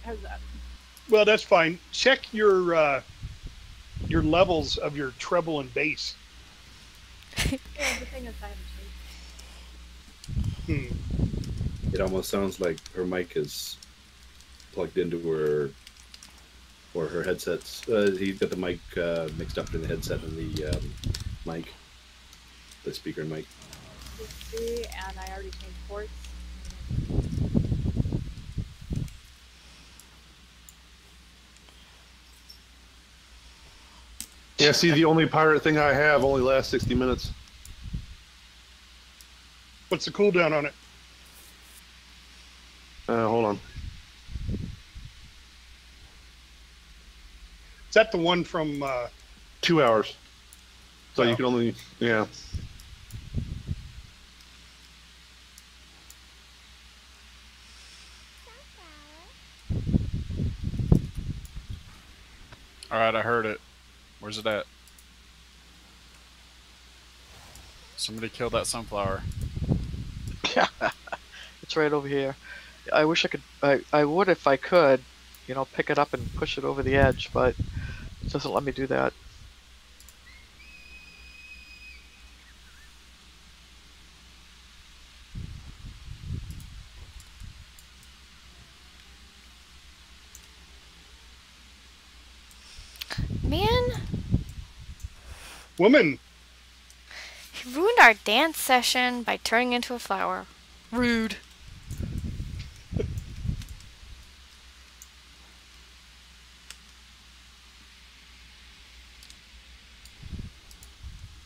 How's that? Well, that's fine. Check your levels of your treble and bass. Yeah, the thing is, I haven't Hmm. It almost sounds like her mic is plugged into her or her headsets. He's got the mic mixed up in the headset and the mic, the speaker and mic. changed. See, and I already changed ports. Yeah, see, the only pirate thing I have only lasts 60 minutes. What's the cooldown on it? Hold on. Is that the one from? 2 hours. So Oh. you can only, yeah. Alright, I heard it. Where's it at? Somebody killed that sunflower. It's right over here. I wish I could. I would if I could, you know, pick it up and push it over the edge, but it doesn't let me do that. Man, Woman. he ruined our dance session by turning into a flower. Rude.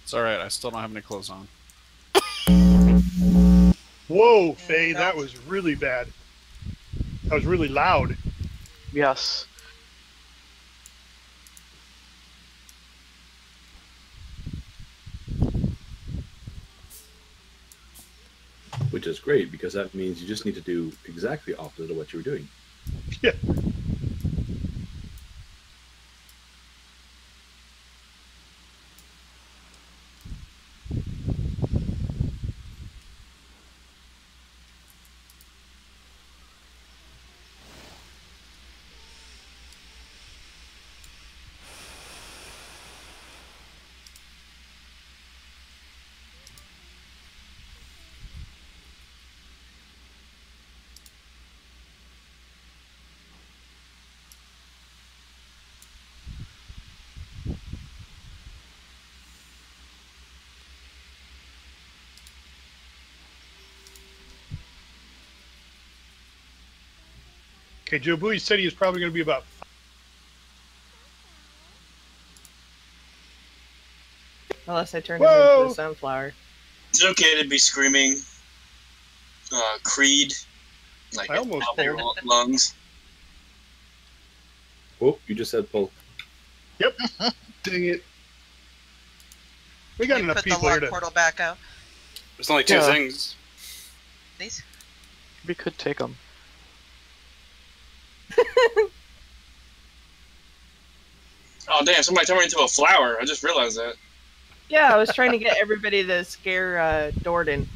It's alright, I still don't have any clothes on. Whoa, Faye, that was really bad. That was really loud. Yes. Which is great because that means you just need to do exactly opposite of what you were doing. Yeah. Okay, Joe Bowie said he was probably going to be about. Unless I turn him Whoa! into a sunflower. Is it okay to be screaming Creed? Like I almost out your pulled. lungs? Oh, you just said pull. Yep. Dang it. We got Can you enough put the people here lock to. portal back out, There's only two Yeah. things. please? We could take them. Oh damn! Somebody turned me into a flower. I just realized that. Yeah, I was trying to get everybody to scare Dorden.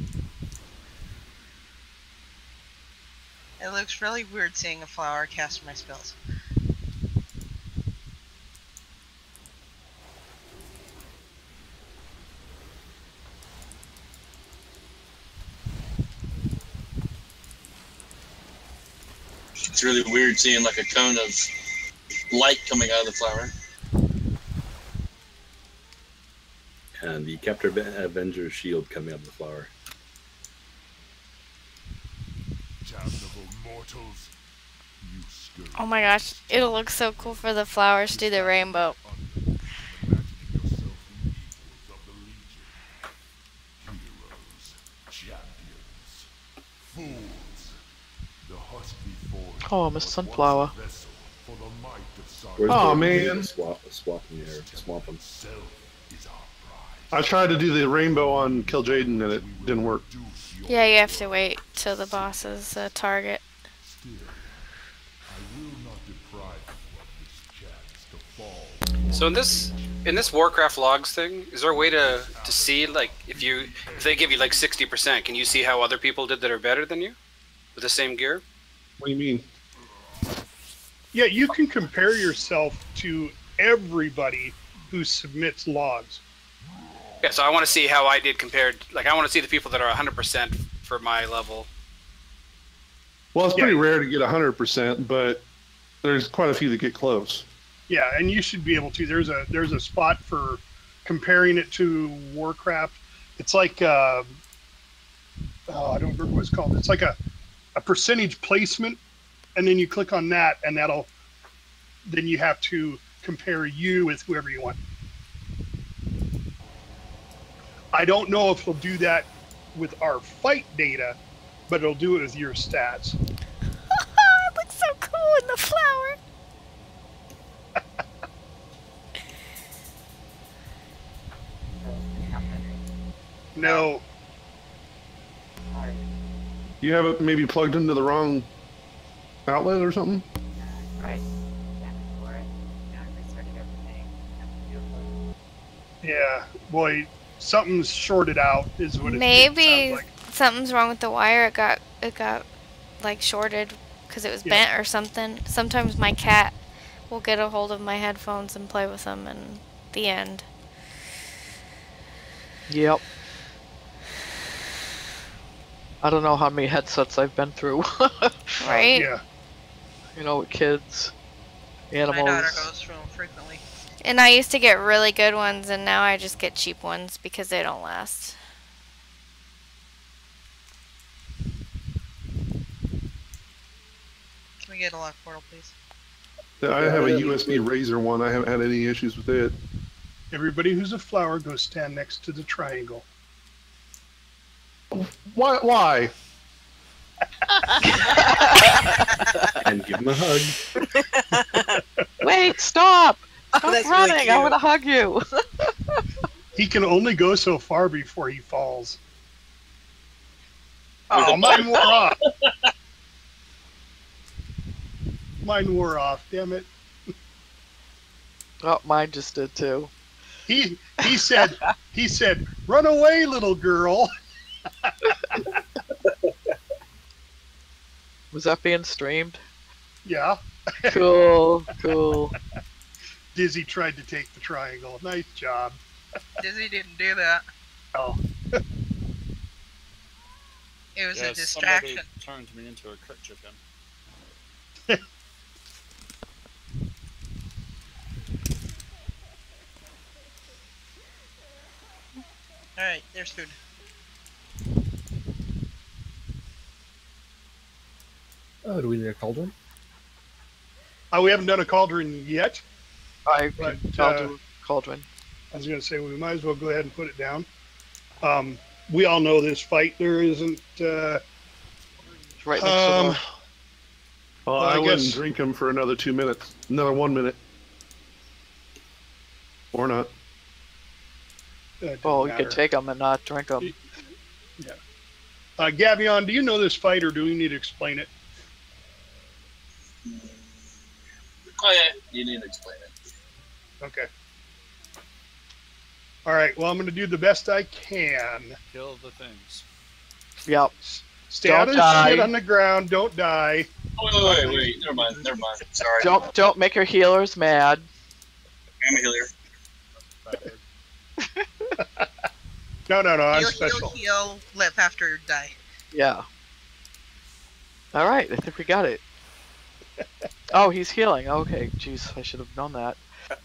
It looks really weird seeing a flower cast my spells. It's really weird seeing like a cone of light coming out of the flower. And the Captain Avenger's shield coming up the flower. Oh my gosh, it'll look so cool for the flowers to the rainbow. Oh, I'm a sunflower. Where's Oh, the man. swap in there? Swamp them. I tried to do the rainbow on Kil'jaeden and it didn't work. Yeah, you have to wait till the boss is a target. So in this Warcraft logs thing, is there a way to see like if they give you like 60%, can you see how other people did that are better than you with the same gear? What do you mean? Yeah, you can compare yourself to everybody who submits logs. Yeah, so I want to see how I did compared. Like, I want to see the people that are 100% for my level. Well, it's pretty rare to get 100%, but there's quite a few that get close. Yeah, and you should be able to. There's a spot for comparing it to Warcraft. It's like I don't remember what it's called. It's like a percentage placement, and then you click on that, and then you have to compare you with whoever you want. I don't know if he'll do that with our fight data, but it'll do it with your stats. It looks so cool in the flower. No. You have it maybe plugged into the wrong outlet or something? Right. Yeah, boy, something's shorted out is what it sounds Maybe like. something's wrong with the wire. It got like shorted because it was bent or something. Sometimes my cat will get a hold of my headphones and play with them, and the end. Yep. I don't know how many headsets I've been through. Right? Yeah. You know, with kids, My animals. daughter goes through them frequently. And I used to get really good ones, and now I just get cheap ones because they don't last. Can we get a lock portal, please? I have a USB Razor one. I haven't had any issues with it. Everybody who's a flower, go stand next to the triangle. Why? And give him a hug. Wait, stop! Stop That's running! really I cute. want to hug you. He can only go so far before he falls. Oh, mine wore off. Mine wore off, damn it. Oh, mine just did too. He said, run away, little girl. Was that being streamed? Yeah. Cool, cool. Dizzy tried to take the triangle. Nice job. Dizzy didn't do that. Oh. It was Yeah, a distraction. somebody turned me into a crick chicken. Alright, there's food. Oh, do we need a cauldron? We haven't done a cauldron yet. I'll But, do cauldron. I was going to say we might as well go ahead and put it down. We all know this fight. There isn't. It's right next to the... Well, I I wouldn't guess- drink them for another 2 minutes. Another 1 minute. Or not. Oh, you could take them and not drink them. Gavion, do you know this fight, or do we need to explain it? Oh yeah, you need to explain it. Okay. All right. Well, I'm going to do the best I can. Kill the things. Yep. Stay out Don't of die. shit on the ground. Don't die. Oh, wait. Never mind. Sorry. Don't make your healers mad. I'm a healer. No. I'm Heal, special. heal, live after die. Yeah. All right, I think we got it. Oh, he's healing. Okay, jeez, I should have known that.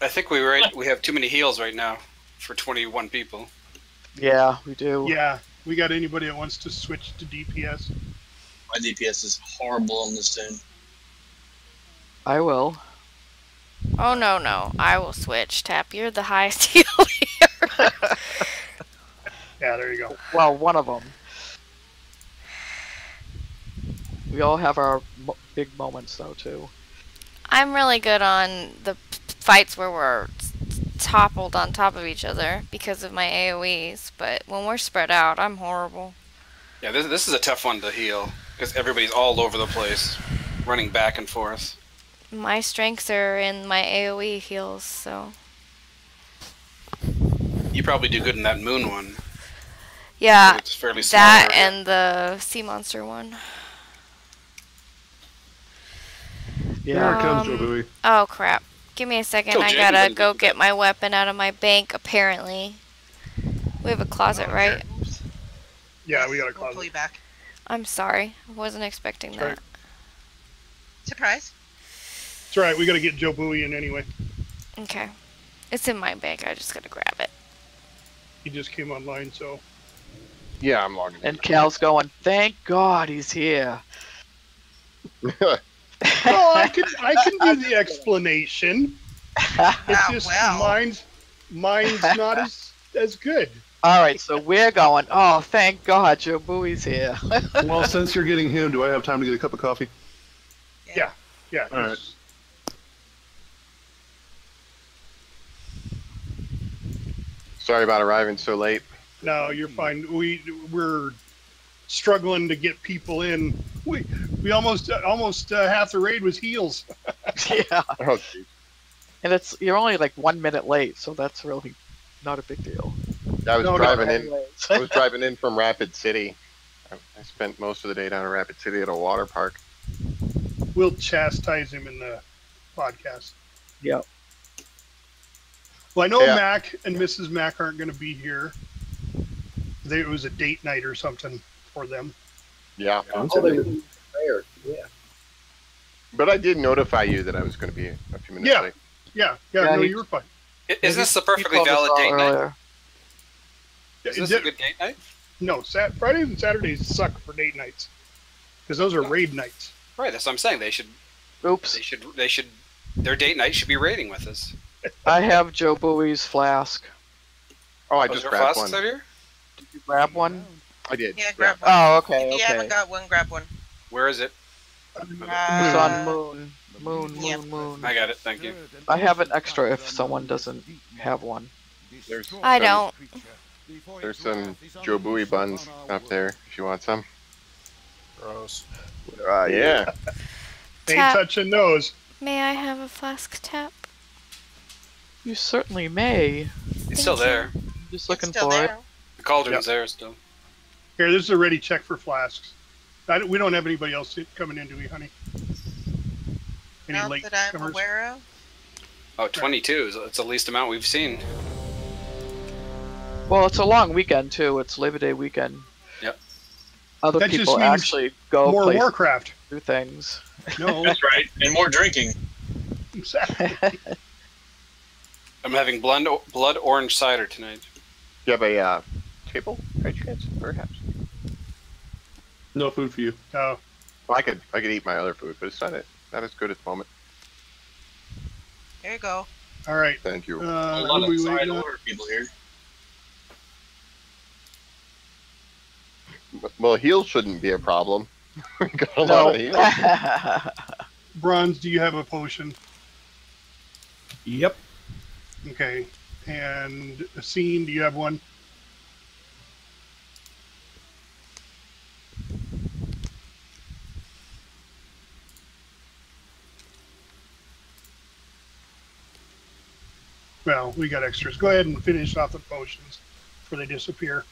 I think we have too many heals right now for 21 people. Yeah, we do. Yeah. We got anybody that wants to switch to DPS? My DPS is horrible on this tune. I will. Oh, no. I will switch. Tap, you're the highest heal here. Yeah, there you go. Well, one of them. We all have our big moments, though, too. I'm really good on the fights where we're toppled on top of each other because of my AoEs, but when we're spread out, I'm horrible. Yeah, this is a tough one to heal because everybody's all over the place, running back and forth. My strengths are in my AoE heals, so... You probably do good in that moon one. Yeah, It's fairly small that area. and the sea monster one. Here it comes, Joe Bowie. Oh crap. Give me a second. Joe I Jenny gotta wouldn't go do get that. my weapon out of my bank, apparently. We have a closet, right? Oops. Yeah, we got a We'll pull closet. you back. I'm sorry. I wasn't expecting That's right. that. Surprise. It's all right. We got to get Joe Bowie in anyway. Okay. It's in my bank. I just gotta grab it. He just came online, so. Yeah, I'm logging in. And Cal's going, thank God he's here. Oh, I can do the explanation. It's just mine's not as good. All right, so we're going, oh, thank God Joe Bowie's here. Well, since you're getting him, do I have time to get a cup of coffee? Yeah. All right. Sorry about arriving so late. No, you're fine. We're struggling to get people in. We almost half the raid was heals. Yeah. Oh, geez. And you're only like 1 minute late, so that's really not a big deal. I was driving in. Anyways. I was driving in from Rapid City. I spent most of the day down in Rapid City at a water park. We'll chastise him in the podcast. Yep. Well, I know Yeah. Mac and Mrs. Mac aren't going to be here. It was a date night or something for them. Yeah. Yeah. But I did notify you that I was going to be a few minutes Yeah. late. Yeah, Yeah, no, he- you were fine. Isn't this the perfectly He called us valid out date night? earlier. Is this a good date night? No, Fridays and Saturdays suck for date nights because those are raid nights. Right, that's what I'm saying. They should. Oops. They should. Their date night should be raiding with us. I have Joe Bowie's flask. Oh, I Oh, is just there grabbed flasks one. out here? Did you grab one? I did. Yeah, grab one. Oh, okay, If you okay. haven't got one, grab one. Where is it? It's on Moon. Moon, Yeah. Moon. I got it. Thank you. I have an extra if someone doesn't have one. There's I some- don't. There's some Joe Bowie buns up there if you want some. Gross. Yeah. Ain't Tap. touching those. May I have a flask tap? You certainly may. It's still there. Just looking Still for there. it. The cauldron's there still. Here, this is a ready check for flasks. We don't have anybody else coming in, do we, honey? Any Not late that I'm comers? aware of. Oh, 22 is the least amount we've seen. Well, it's a long weekend too. It's Labor Day weekend. Yep. Other That just people means actually go More places, Warcraft. do things. No, That's right. And more drinking. exactly. I'm having blood orange cider tonight. You have a table, by chance, perhaps? No food for you. Oh, Well, I could eat my other food, but it's not as good at the moment. There you go. all right. Thank you. A Who lot are of we side waiting on? order people here. Well, heals shouldn't be a problem. We got a lot of heals. Bronze, do you have a potion? Yep. Okay. And Scene, do you have one? Well, we got extras. Go ahead and finish off the potions before they disappear.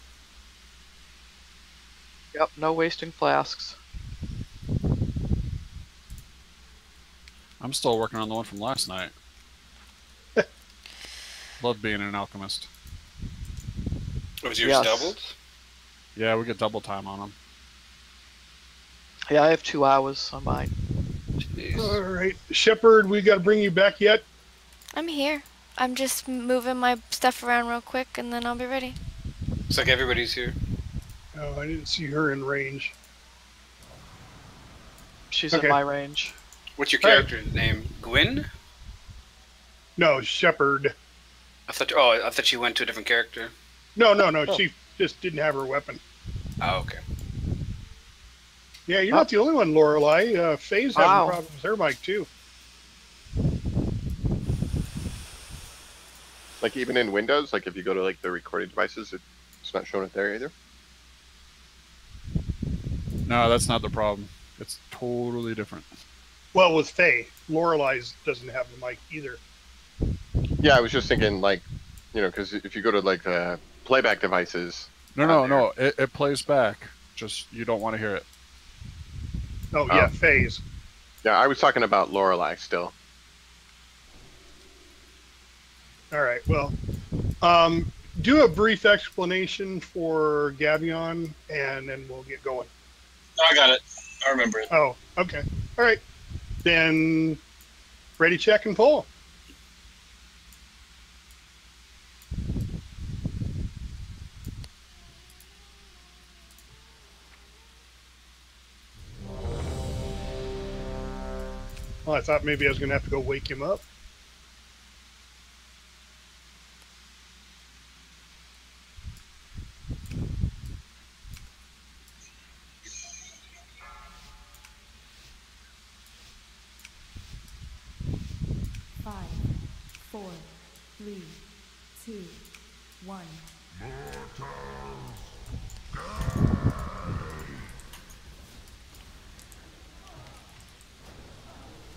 Yep, no wasting flasks. I'm still working on the one from last night. Love being an alchemist. Was yours Yes. doubled? Yeah, we get double time on them. Yeah, I have 2 hours on mine. Jeez. All right. Shepard, we got to bring you back yet? I'm here. I'm just moving my stuff around real quick and then I'll be ready. Looks like everybody's here. Oh, I didn't see her in range. She's Okay. in my range. What's your Alright. character's name? Gwyn? No, Shepard. I thought you went to a different character. No. Oh. She just didn't have her weapon. Oh, okay. Yeah, you're not the only one, Lorelei. Faye's having Wow. problems with her mic, too. Like even in Windows, like if you go to like the recording devices, it's not showing it there either. No, that's not the problem. It's totally different. Well, with Faye, Lorelei's doesn't have the mic either. Yeah, I was just thinking like, because if you go to like the playback devices. No. It plays back. Just you don't want to hear it. Oh, yeah, Faye's. Yeah, I was talking about Lorelei still. All right. Well, do a brief explanation for Gavion, and then we'll get going. I got it. I remember it. Oh, okay. All right. Then ready, check, and pull. Well, I thought maybe I was going to have to go wake him up. Five, 4, 3, 2, 1.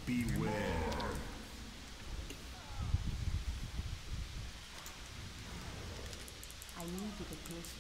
Beware. I need to get closer.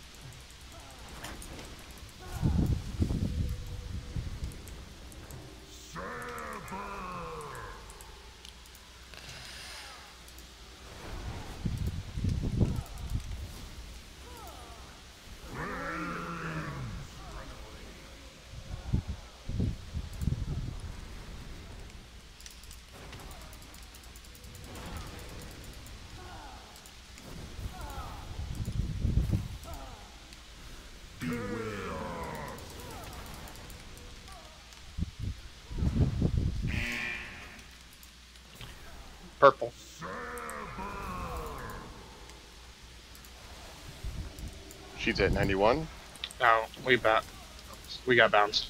Purple. She's at 91. No, we got bounced.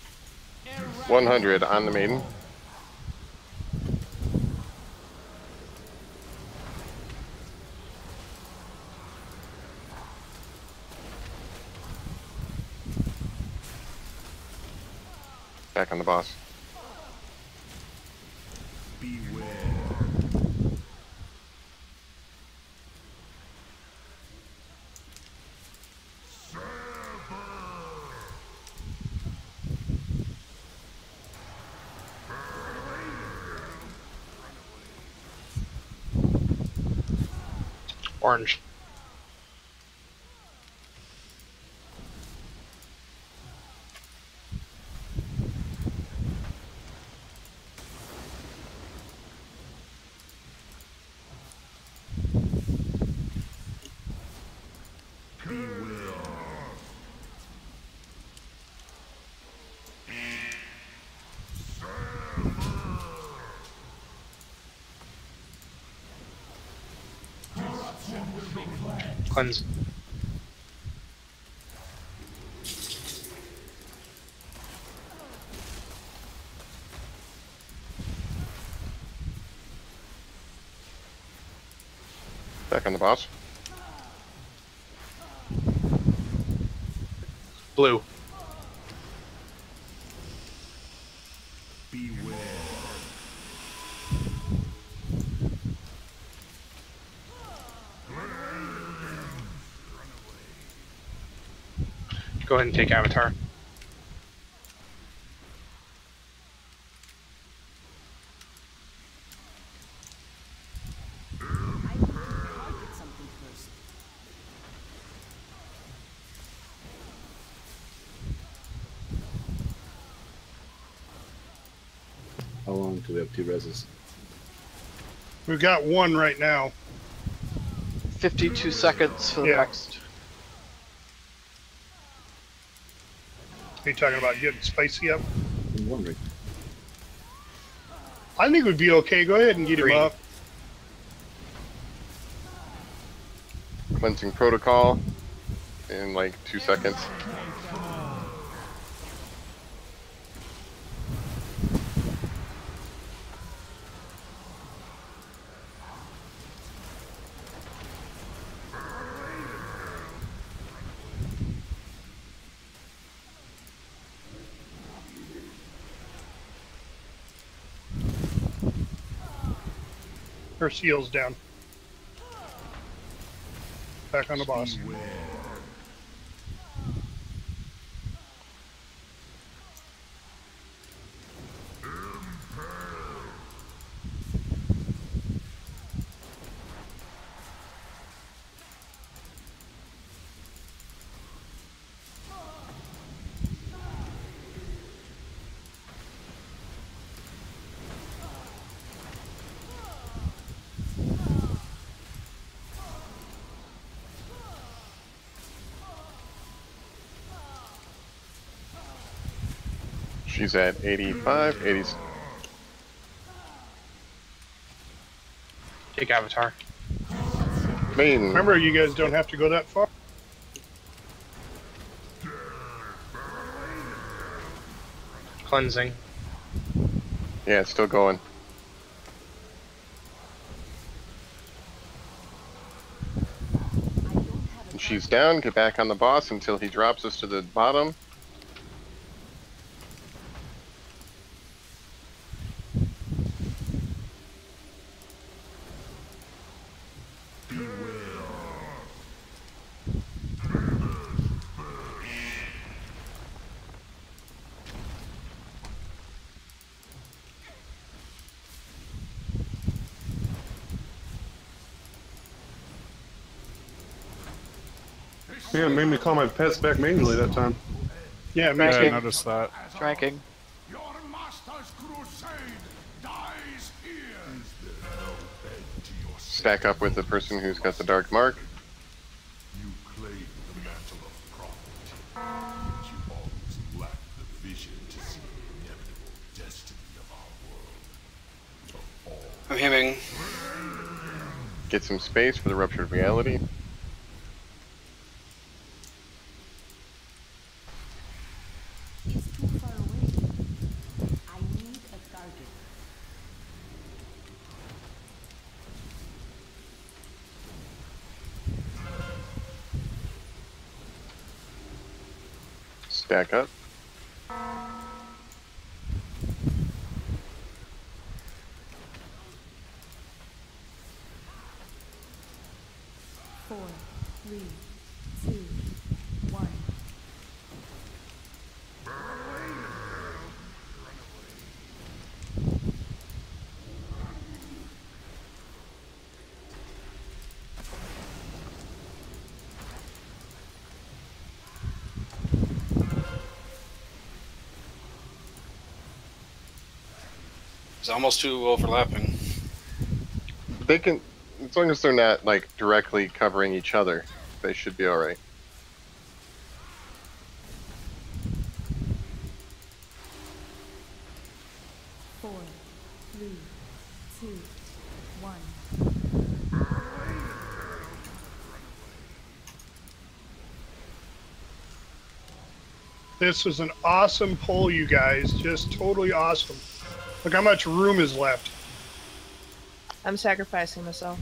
100 on the maiden. Back on the boss. Beware. Orange. Cleanse. Back on the boss. Blue. Beware. Go ahead and take Avatar. Something first. How long do we have 2 reses? We've got one right now. 52 seconds for the Yeah. next. Are you talking about getting spicy up? I'm wondering. I think it would be okay. Go ahead and get Green. him up. Cleansing protocol in like 2 seconds. Her seal's down. Back on the boss. Beware. She's at 85, 80. Take Avatar. Main. Remember, you guys don't have to go that far. Cleansing. Yeah, it's still going. And she's down. Get back on the boss until he drops us to the bottom. Yeah, it made me call my pets back manually that time. Yeah, me Yeah, I too. noticed that. Drinking. Stack up with the person who's got the dark mark. You claim the mantle of prophet, but you always lack the vision to see the inevitable destiny of our world. I'm hemming. Get some space for the ruptured reality. He's too far away. I need a target. Stack up. Four, three, two, one. It's almost too overlapping. They can, as long as they're not like directly covering each other, they should be all right. Four, three, two, one. This was an awesome pull, you guys. Just totally awesome. Look how much room is left. I'm sacrificing myself.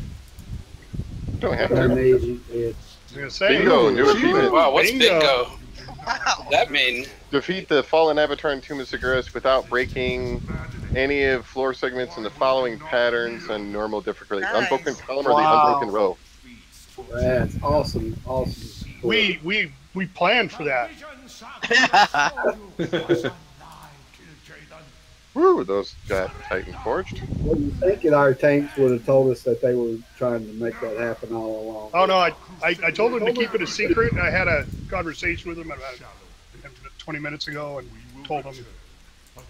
Don't have to. Amazing. It's I was gonna say, Bingo, new achievement. Wow, what's Bingo. bingo? That mean? Defeat the fallen avatar in Tomb of Cigarettes without breaking any of floor segments in the following patterns on normal difficulty. Nice. Unbroken column or the Wow. unbroken row. that's awesome. Awesome. We planned for that. Woo, those got Titan forged. What do you think our tanks would have told us that they were trying to make that happen all along? Oh no, I told them to keep it a secret. I had a conversation with them about 20 minutes ago and told them,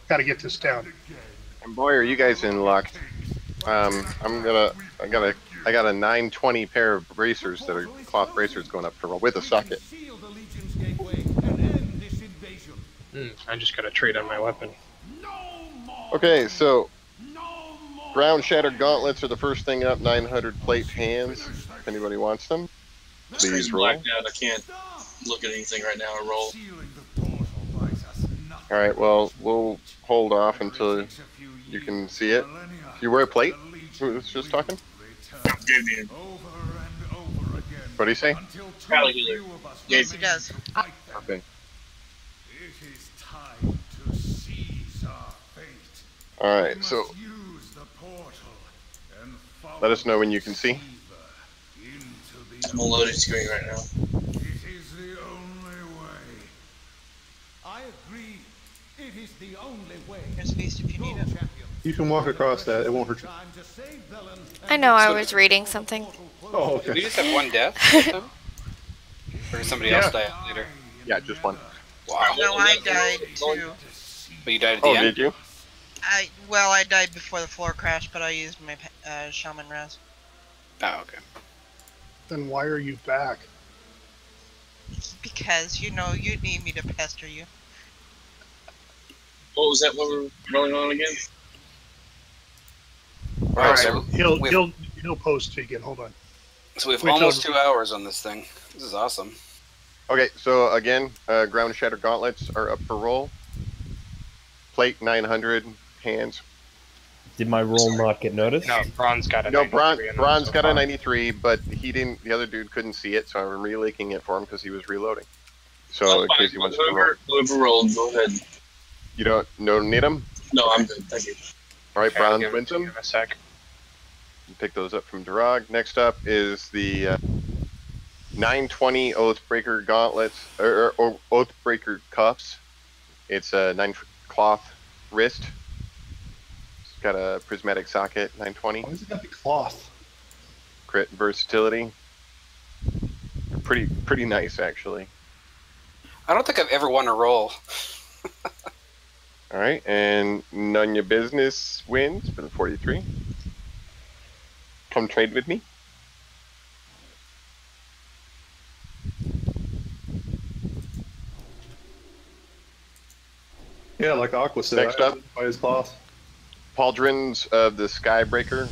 got to get this down. And boy, are you guys in luck. I got a 920 pair of bracers that are cloth bracers going up for roll with a socket. I just got a trade on my weapon. Okay, so ground shattered gauntlets are the first thing up. 900 plate hands. If anybody wants them, My please screen's roll. blacked out. I can't look at anything right now or roll. All right, well we'll hold off until you can see it. You wear a plate? Who was just talking? Gave me What do you say? Probably healer. Yes, he does. Okay. It is time to seize our fate. All right, so Use the portal and follow let us know when you can see. into I'm on loading screen right now. It is the only way. I agree. It is the only way. There's a beast if you need it. You can walk across that. It won't hurt you. I know I was reading something. Oh, Did we okay. just have one death? Or did somebody else die out later? Yeah, just one. Wow. No, I died too. But you died at the Oh, end? did you? I died before the floor crashed, but I used my shaman res. Oh, okay. Then why are you back? Because, you know, you need me to pester you. What was that? What we're rolling on again? All right, so He'll post again. Hold on. So we have Wait till- almost 2 hours on this thing. This is awesome. Okay, so again, ground shatter gauntlets are up for roll. Plate 900, hands. Did my roll not get noticed? No, Bronze got a No, 93 in Bronze so got a far. 93, but he didn't. The other dude couldn't see it, so I'm relinking it for him because he was reloading. So in case he wants to roll. Whoever rolled, go ahead. You don't need him? No, I'm good. Thank you. All right, Okay, I'll Bronze give it wins to you him. in a sec. You pick those up from Durag. Next up is the 920 Oathbreaker gauntlets or Oathbreaker cuffs. It's a 9 cloth wrist. It's got a prismatic socket. 920. Why has it got the cloth? Crit versatility. Pretty nice actually. I don't think I've ever won a roll. All right, and None Your Business wins for the 43. Come trade with me. Yeah, like Aqua said. Next up, by his cloth. Pauldrons of the Skybreaker.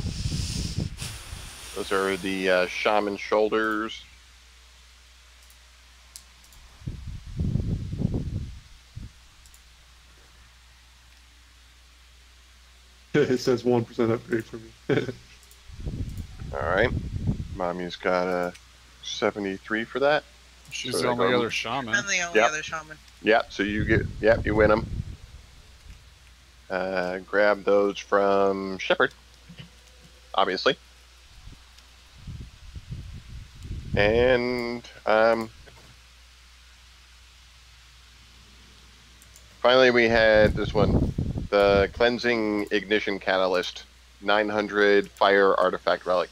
Those are the shaman shoulders. It says 1% upgrade for me. All right, Mommy's got a 73 for that. She's the only other shaman. I'm the only other shaman. Yep. So you win them. Grab those from Shepard, obviously. And finally we had this one, the Cleansing Ignition Catalyst, 900 Fire Artifact Relic.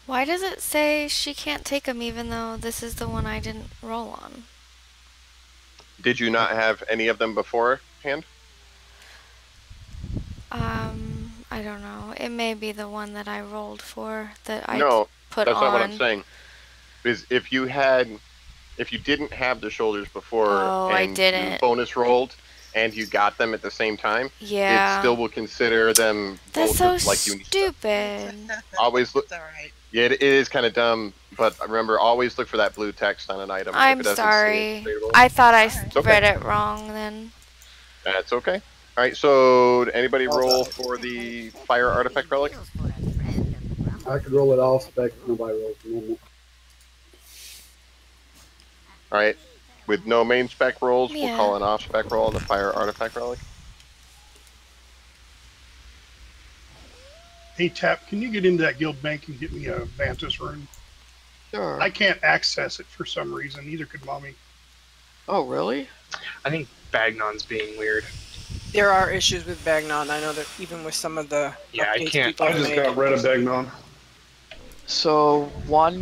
Why does it say she can't take them even though this is the one I didn't roll on? Did you not have any of them beforehand? I don't know. It may be the one that I rolled for that I No, put that's on. not what I'm saying. Is if you didn't have the shoulders before I and didn't. you bonus rolled and you got them at the same time, Yeah. it still will consider them That's both so like unique. stupid. Always look. Yeah, it is kind of dumb, but remember, always look for that blue text on an item. If I'm it doesn't sorry. say it, I thought I It's okay. read it wrong then. That's okay. All right, so anybody roll for the Fire Artifact Relic? I could roll it all spec. Nobody rolls normal. All right, with no main spec rolls, Yeah. we'll call an off spec roll on the Fire Artifact Relic. Hey, Tap, can you get into that guild bank and get me a Vantus rune? Sure. I can't access it for some reason. Neither could Mommy. Oh, really? I think Bagnon's being weird. There are issues with Bagnon. I know that even with some of the Yeah, I updates can't. people I have just made. got rid of Bagnon. So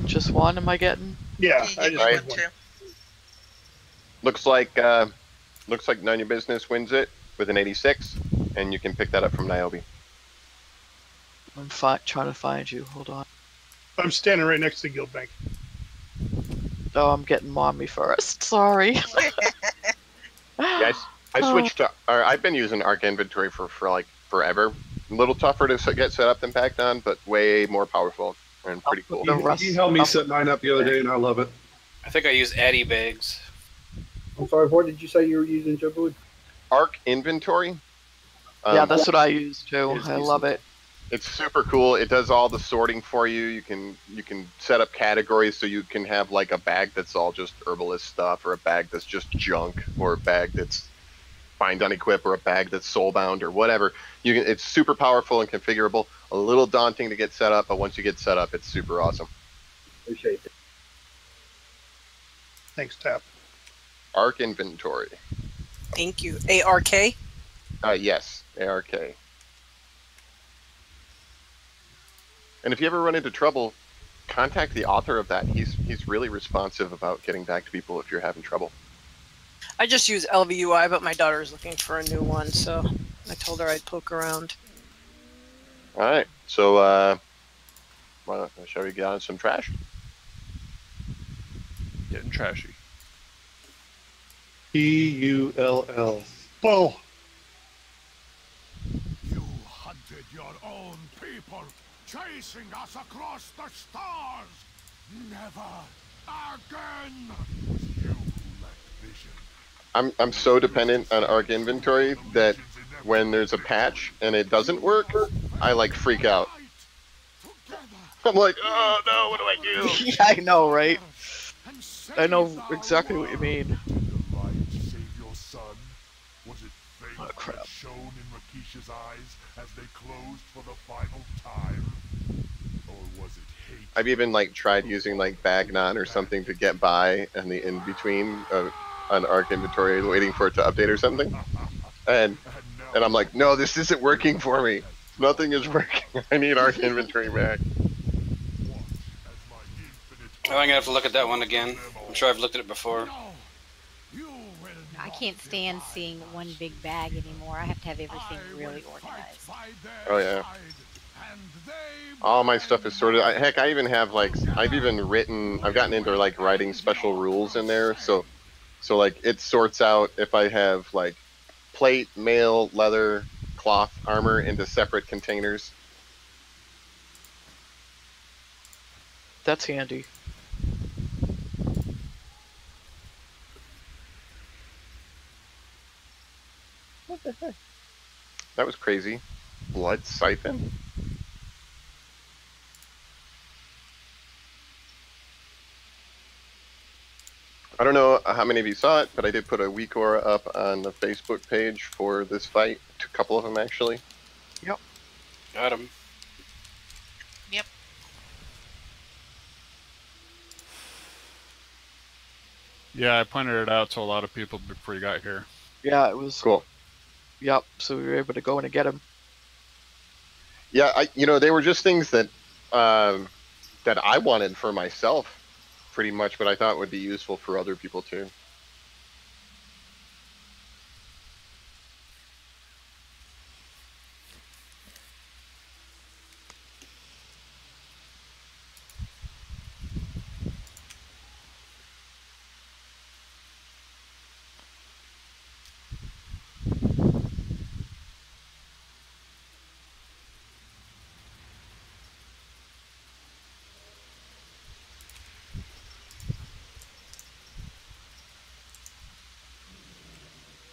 just one am I getting? Yeah, I just Right. read one. Looks like None Your Business wins it with an 86, and you can pick that up from Niobe. I'm trying to find you. Hold on. I'm standing right next to the guild bank. Oh, I'm getting Mommy first. Sorry. Yes, I switched to. I've been using Arc Inventory for like forever. A little tougher to get set up than Bagnon, but way more powerful and pretty cool. He helped me set mine up the other day, and I love it. I think I use Addy bags. I'm sorry, what did you say you were using, Joe Boyd? Arc Inventory. Yeah, that's what I use too. It's- I love it. It's super cool. It does all the sorting for you. You can set up categories so you can have like a bag that's all just herbalist stuff, or a bag that's just junk, or a bag that's find unequip, or a bag that's soulbound, or whatever. It's super powerful and configurable. A little daunting to get set up, but once you get set up, it's super awesome. Appreciate it. Thanks, Tap. Arc Inventory. Thank you. ARK? Yes, ARK. And if you ever run into trouble, contact the author of that. He's really responsive about getting back to people if you're having trouble. I just use LVUI, but my daughter's looking for a new one, so I told her I'd poke around. All right, so shall we get on some trash? Getting trashy. Pull. Bull. your own people chasing us across the stars. Never again. It was you who lacked vision. I'm so dependent on Arc Inventory that when there's a patch and it doesn't work, I like freak out. I'm like, oh no, what do I do? Yeah, I know, right? I know exactly what you mean. Save your son? Was it fate Oh, crap. that shone in Rakisha's eyes as they closed for the final time? Or was it hate? I've even like tried using like Bagnon or something to get by in the in between on Arc Inventory, waiting for it to update or something. And I'm like, no, this isn't working for me. Nothing is working. I need Arc Inventory back. Oh, I'm gonna have to look at that one again. I'm sure I've looked at it before. I can't stand seeing one big bag anymore. I have to have everything really organized. Oh yeah. All my stuff is sorted. Heck, I even have like I've gotten into like writing special rules in there. So like it sorts out if I have like plate, mail, leather, cloth, armor into separate containers. That's handy. What the heck? That was crazy. Blood siphon? I don't know how many of you saw it, but I did put a weak aura up on the Facebook page for this fight. A couple of them, actually. Yep. Got him. Yep. Yeah, I pointed it out to a lot of people before you got here. Yeah, it was cool. Yep. So we were able to go in and get him. Yeah, they were just things that that I wanted for myself, pretty much, but I thought would be useful for other people too.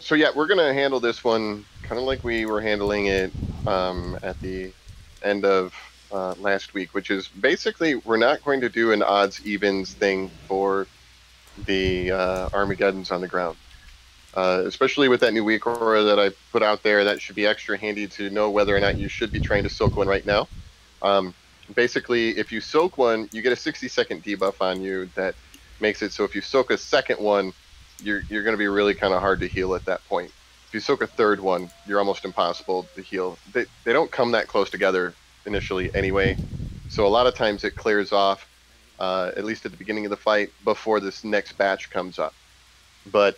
So yeah, we're gonna handle this one kind of like we were handling it at the end of last week, which is basically we're not going to do an odds evens thing for the Armageddons on the ground. Especially with that new weak aura that I put out there, that should be extra handy to know whether or not you should be trying to soak one right now. Basically, if you soak one, you get a 60-second debuff on you that makes it so if you soak a second one, you're going to be really kind of hard to heal at that point. If you soak a third one, you're almost impossible to heal. They don't come that close together initially anyway, so a lot of times it clears off, at least at the beginning of the fight, before this next batch comes up. But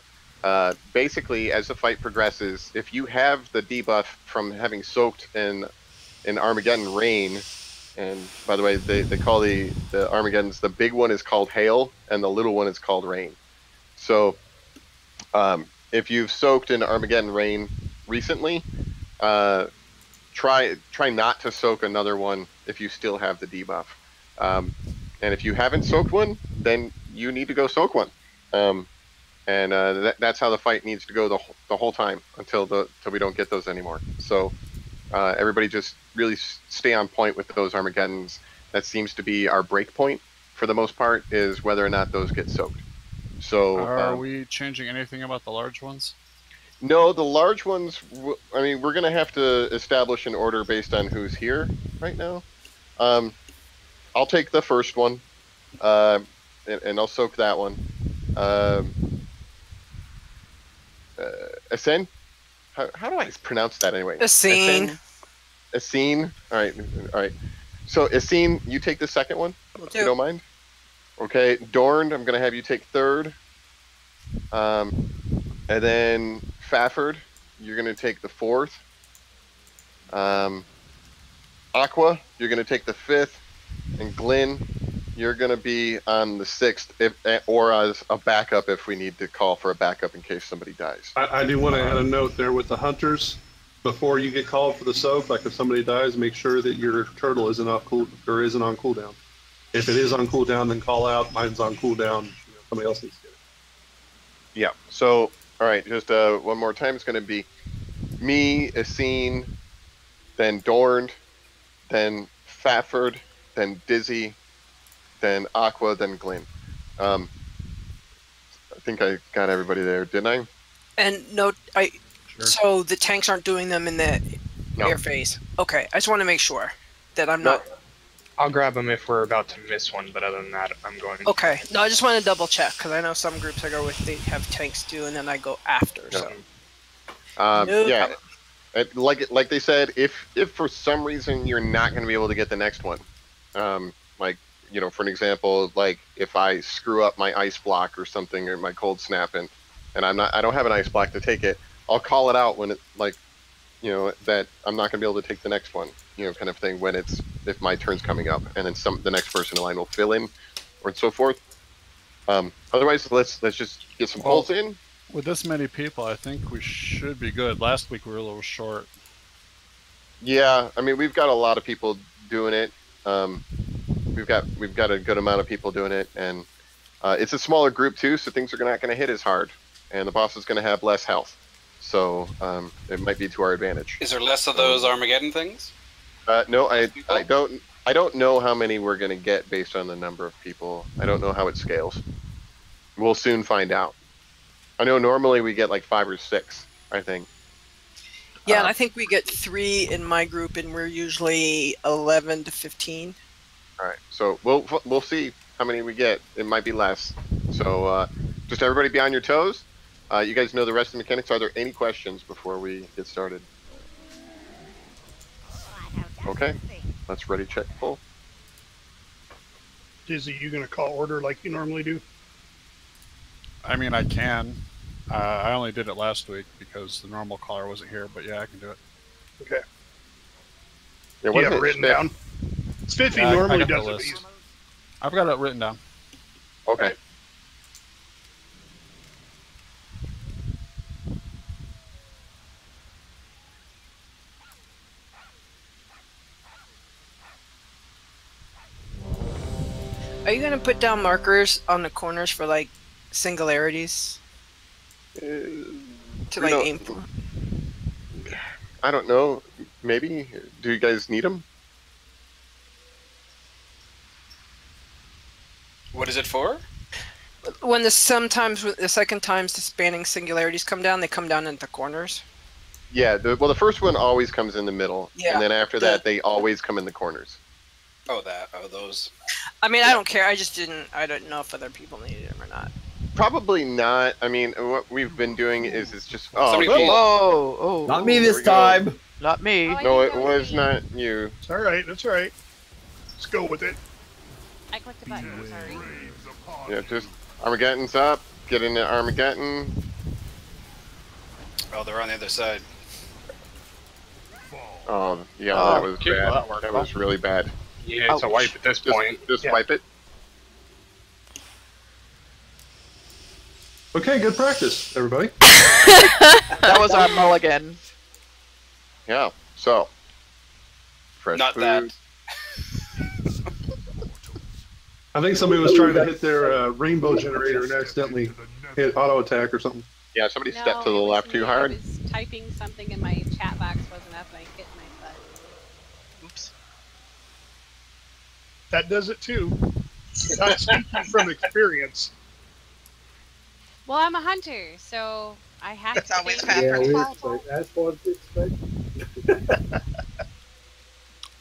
basically, as the fight progresses, if you have the debuff from having soaked in Armageddon Rain, and by the way, they call the Armageddons, the big one is called Hail, and the little one is called Rain. So if you've soaked in Armageddon Rain recently, try not to soak another one if you still have the debuff. And if you haven't soaked one, then you need to go soak one. That's how the fight needs to go the whole time until we don't get those anymore. So everybody just really stay on point with those Armageddons. That seems to be our break point for the most part, is whether or not those get soaked. So are we changing anything about the large ones? No, the large ones, I mean, we're going to have to establish an order based on who's here right now. I'll take the first one, and I'll soak that one. Asen? How do I pronounce that anyway? Asen. Asen? Alright. So, Asen, you take the second one, if you don't mind. Okay, Dorn, I'm going to have you take third. And then Fafford, you're going to take the fourth. Aqua, you're going to take the fifth. And Glenn, you're going to be on the sixth, or as a backup if we need to call for a backup in case somebody dies. I do want to add a note there with the hunters. before you get called for the soak, like if somebody dies, make sure that your turtle isn't on cooldown. If it is on cooldown, then call out. Mine's on cooldown. Somebody else needs to get it. Yeah. So, all right, just one more time. It's going to be me, Essene, then Dorn, then Fafford, then Dizzy, then Aqua, then Glenn. I think I got everybody there, didn't I? And no, so the tanks aren't doing them in the air phase. Okay, I just want to make sure that I'm not. I'll grab them if we're about to miss one, but other than that, I'm going. Okay, no, I just want to double check because I know some groups I go with they have tanks too, and then I go after. So. Yeah. Like they said, if for some reason you're not going to be able to get the next one, like for an example, like if I screw up my ice block or something or my cold snapping, and I don't have an ice block to take it, I'll call it out when it that I'm not going to be able to take the next one, kind of thing when if my turn's coming up, and then the next person in line will fill in, or so forth. Otherwise, let's just get some pulls in. With this many people, I think we should be good. Last week we were a little short. Yeah, I mean we've got a lot of people doing it. We've got a good amount of people doing it, and it's a smaller group too, so things are not going to hit as hard, and the boss is going to have less health, so it might be to our advantage. Is there less of those Armageddon things? No, I don't know how many we're going to get based on the number of people. I don't know how it scales. We'll soon find out. I know normally we get like 5 or 6, I think. Yeah, and I think we get 3 in my group, and we're usually 11 to 15. All right, so we'll see how many we get. It might be less. So just everybody be on your toes. You guys know the rest of the mechanics. Are there any questions before we get started? Okay, let's ready check pull. Dizzy, you gonna call order like you normally do? I mean, I can. I only did it last week because the normal caller wasn't here, but yeah, I can do it. Okay. Yeah, you have it written down? Spiffy normally does it. I've got it written down. Okay. Are you going to put down markers on the corners for like singularities? To like aim for? I don't know. Maybe. Do you guys need them? What is it for? When the second times the spanning singularities come down, they come down into corners. Yeah. The first one always comes in the middle, Yeah, and then after that, they always come in the corners. Oh, those. I mean, I don't care. I don't know if other people needed them or not. Probably not. I mean, what we've been doing is it's just. Oh, Not me this time. Not me. No, it was not you. It's all right. That's all right. Let's go with it. I clicked a button. Sorry. Yeah, just Armageddon's up. Get into Armageddon. Oh, they're on the other side. Oh, yeah, that was okay, bad. well, That was really bad. Yeah, it's a wipe at this point. Just wipe it. Okay, good practice, everybody. That was our mulligan. Yeah. So. Fresh Not food. that. I think somebody was trying to hit their rainbow generator and accidentally hit auto attack or something. Yeah, somebody stepped to the left too hard. I was typing something and my chat box wasn't up and I hit my butt. Oops. That does it too. I'm speaking from experience. Well, I'm a hunter, so I have It's to always be Fafford's fault. That's what it's expected.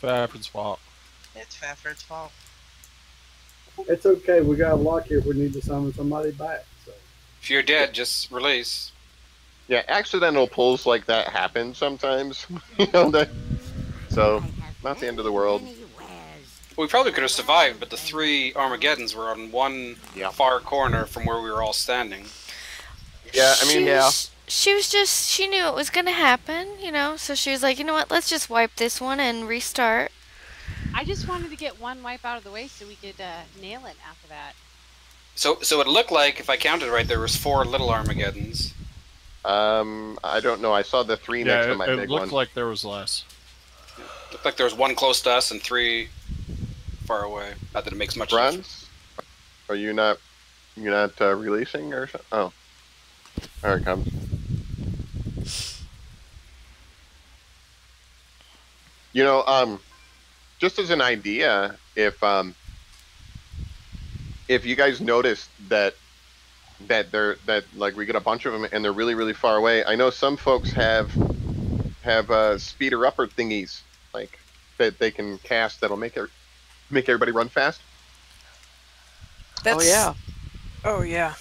Fafford's fault. It's Fafford's fault. It's okay. We got a lock here if we need to summon somebody back. So. If you're dead, just release. Yeah, accidental pulls like that happen sometimes. So, not the end of the world. We probably could have survived, but the 3 Armageddons were on one far corner from where we were all standing. Yeah, I mean, She knew it was gonna happen, so she was like, you know what, let's just wipe this one and restart. I just wanted to get one wipe out of the way so we could nail it after that. So it looked like, if I counted right, there was 4 little Armageddons. I don't know. I saw the 3 next to my it big looked one. like there was less. Looked like there was 1 close to us and 3 far away. Not that it makes much difference. Are you not? You're not releasing or something? Oh, there it comes. You know, just as an idea, if you guys notice that like we get a bunch of them and they're really really far away. I know some folks have speeder upper thingies like that they can cast that'll make everybody run fast. That's, oh yeah. Oh yeah.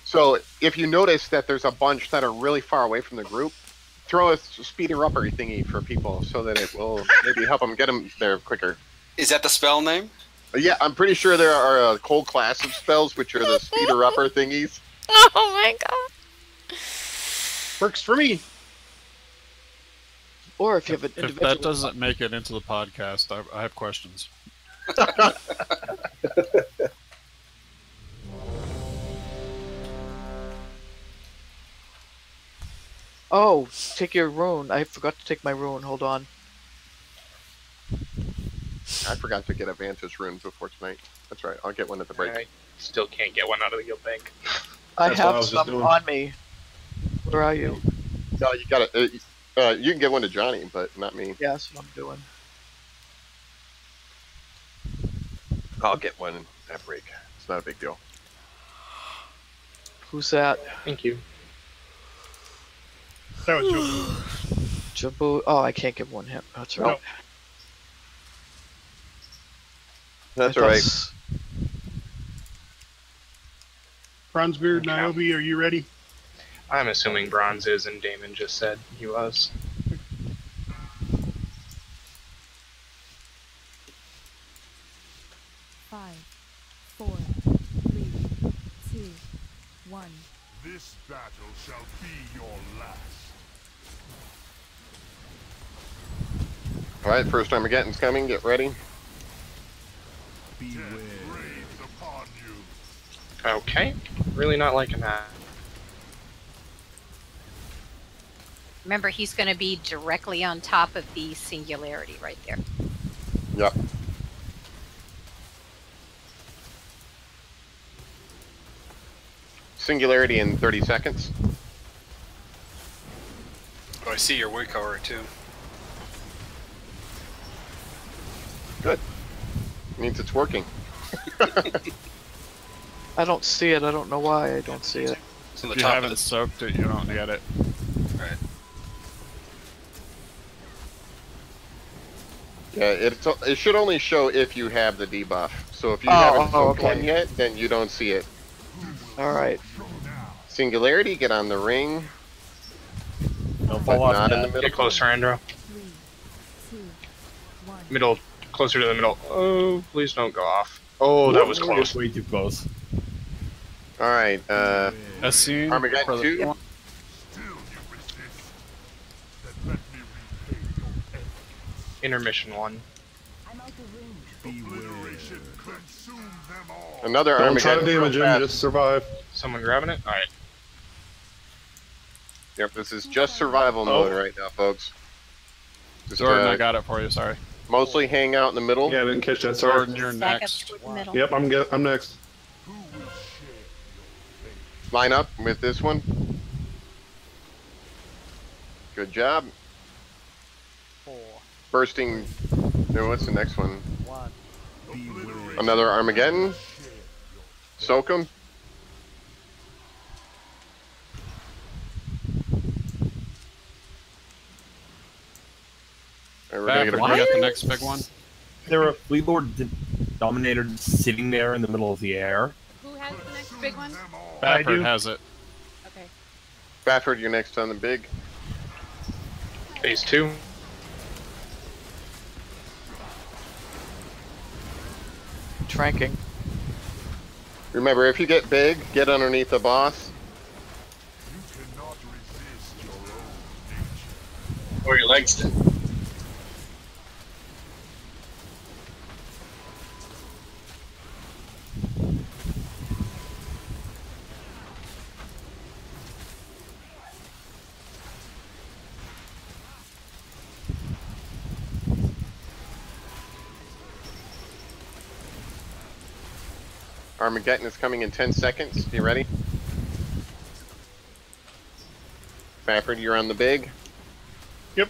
So if you notice that there's a bunch that are really far away from the group, throw a speeder upper thingy for people so that it will maybe help them get them there quicker. Is that the spell name? Yeah, I'm pretty sure there are a whole class of spells which are the speeder upper thingies. Oh my god. Works for me. Or if you have an If individual. that doesn't make it into the podcast, I have questions. Oh, take your rune. I forgot to take my rune. Hold on. I forgot to get a Vantage rune before tonight. That's right. I'll get one at the break. I still can't get one out of the guild bank. I That's what I have was just some doing. on me. Where are you? No, you got it. You can get one to Johnny, but not me. Yeah, that's what I'm doing. I'll get one at break. It's not a big deal. Who's that? Thank you. That was Jumbo. Jumbo. Oh, I can't give one hit. That's right. No. That's I all thought right. Bronzebeard, Niobe, are you ready? I'm assuming Bronze is, and Damon just said he was. Five, 4, 3, 2, 1. This battle shall be your last. All right, first Armageddon's coming. Get ready. Okay. Really not liking that. Remember, he's going to be directly on top of the singularity right there. Yep. Singularity in 30 seconds. Oh, I see your word cover too. Good. Means it's working. I don't see it. I don't know why I don't see it. It's on the If you top haven't of soaked it, you don't get it. Right. Yeah, it should only show if you have the debuff. So if you Oh, haven't soaked okay. one yet, then you don't see it. Alright. Singularity, get on the ring. Don't But fall off not in that. the middle. Get closer, Andrew. 3, 2, 1. Middle. Closer to the middle. Oh, please don't go off. Oh, that was close. Way too close. Alright, A scene Armageddon for the 2. Still you resist. Then let me repay your efforts. Intermission 1. I'm out of range. Obliteration consume them all. Another Don't try Armageddon. to damage real him, fast. just survive. Someone grabbing it? Alright. Yep, this is just survival mode right now, folks. Just, Jordan, I got it for you. Sorry. mostly hang out in the middle. Yeah, I didn't catch that. Sorry. Jordan, you're Back up next. toward the middle. Yep, I'm next. Line up with this one. Good job. 4, Bursting. No, what's the next one? 1. Another Armageddon. Soak 'em. And we're gonna Back, get we a got the next big one. There a Fleet Lord Dominator sitting there in the middle of the air. Who has the next big one? Bafford has it. Okay. Bafford, you're next on the big. Phase 2. Tranking. Remember, if you get big, get underneath the boss. Or your legs did. Armageddon is coming in 10 seconds. You ready? Fafford, you're on the big. Yep.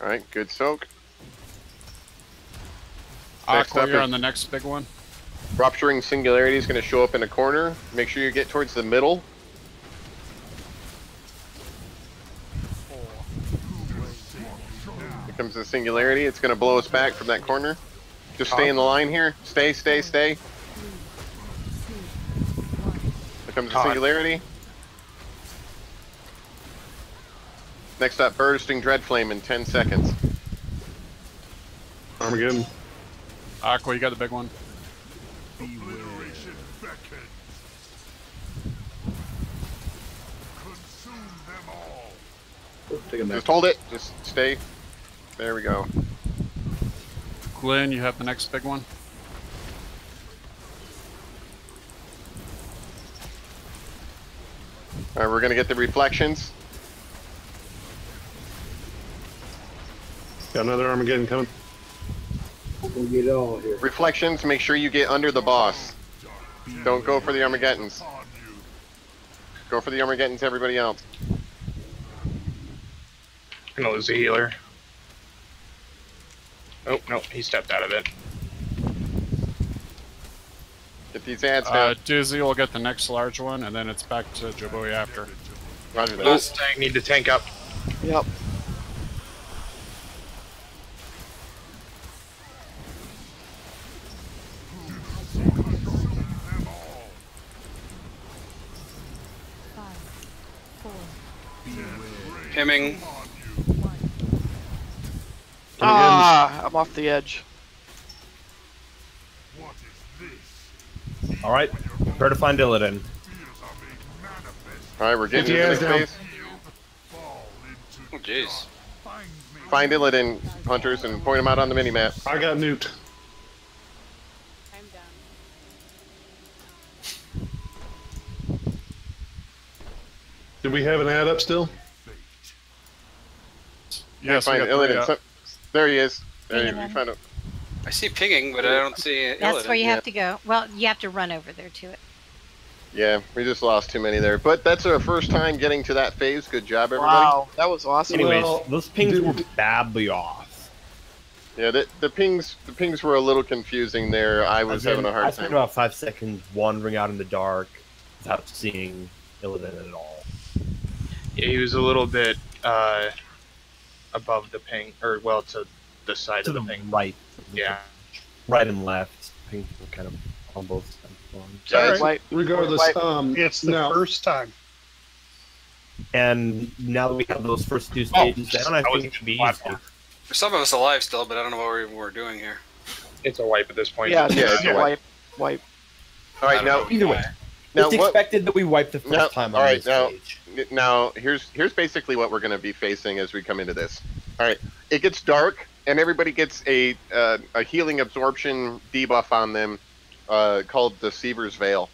All right, good soak. Aqua, you're on the next big one. Rupturing Singularity is going to show up in a corner. Make sure you get towards the middle. Here comes the Singularity. It's going to blow us back from that corner. Just stay in the line here. Stay, stay, stay. Here comes the Singularity. Next up, Bursting Dreadflame in 10 seconds. Armageddon. Aqua, you got the big one. Just hold it. Just stay. There we go. Glenn, you have the next big one. All right, we're going to get the reflections. Got another Armageddon coming. We'll get all here. Reflections, make sure you get under the boss. Don't go for the Armageddons. Go for the Armageddons, everybody else. Gonna lose a healer. Oh, no, he stepped out of it. Get these ads down. Dizzy will get the next large one, and then it's back to Jaboi after. Roger that. Last tank, need to tank up. Yep. Hemming. Ah, I'm off the edge. All right, prepare to find Illidan. All right, we're getting into the space. Oh, jeez. Find Illidan, hunters, and point them out on the minimap. I got nuked. Did we have an ad up still? Yes, find Illidan. There he is. There Ping you found him. I see pinging, but I don't see it. That's where you have to go. Well, you have to run over there to it. Yeah, we just lost too many there. But that's our first time getting to that phase. Good job, everybody. Wow, that was awesome. Anyways, those pings were badly off. Yeah, the pings were a little confusing there. I was having a hard I spent time. about 5 seconds wandering out in the dark without seeing Illidan at all. Yeah, he was a little bit above the ping, or well, to the side To of the the ping. right. Yeah. Right and left. Pings were kind of on both sides. Guys, regardless, it's the first time. And now that we have those first two stages down, I think it should be easy. There's some of us alive still, but I don't know what we're doing here. It's a wipe at this point. Yeah, it's a wipe. Wipe. All right, now Either way, now it's expected that we wipe the first time on this stage. Now here's basically what we're going to be facing as we come into this. All right, it gets dark, and everybody gets a healing absorption debuff on them called Deceiver's Veil.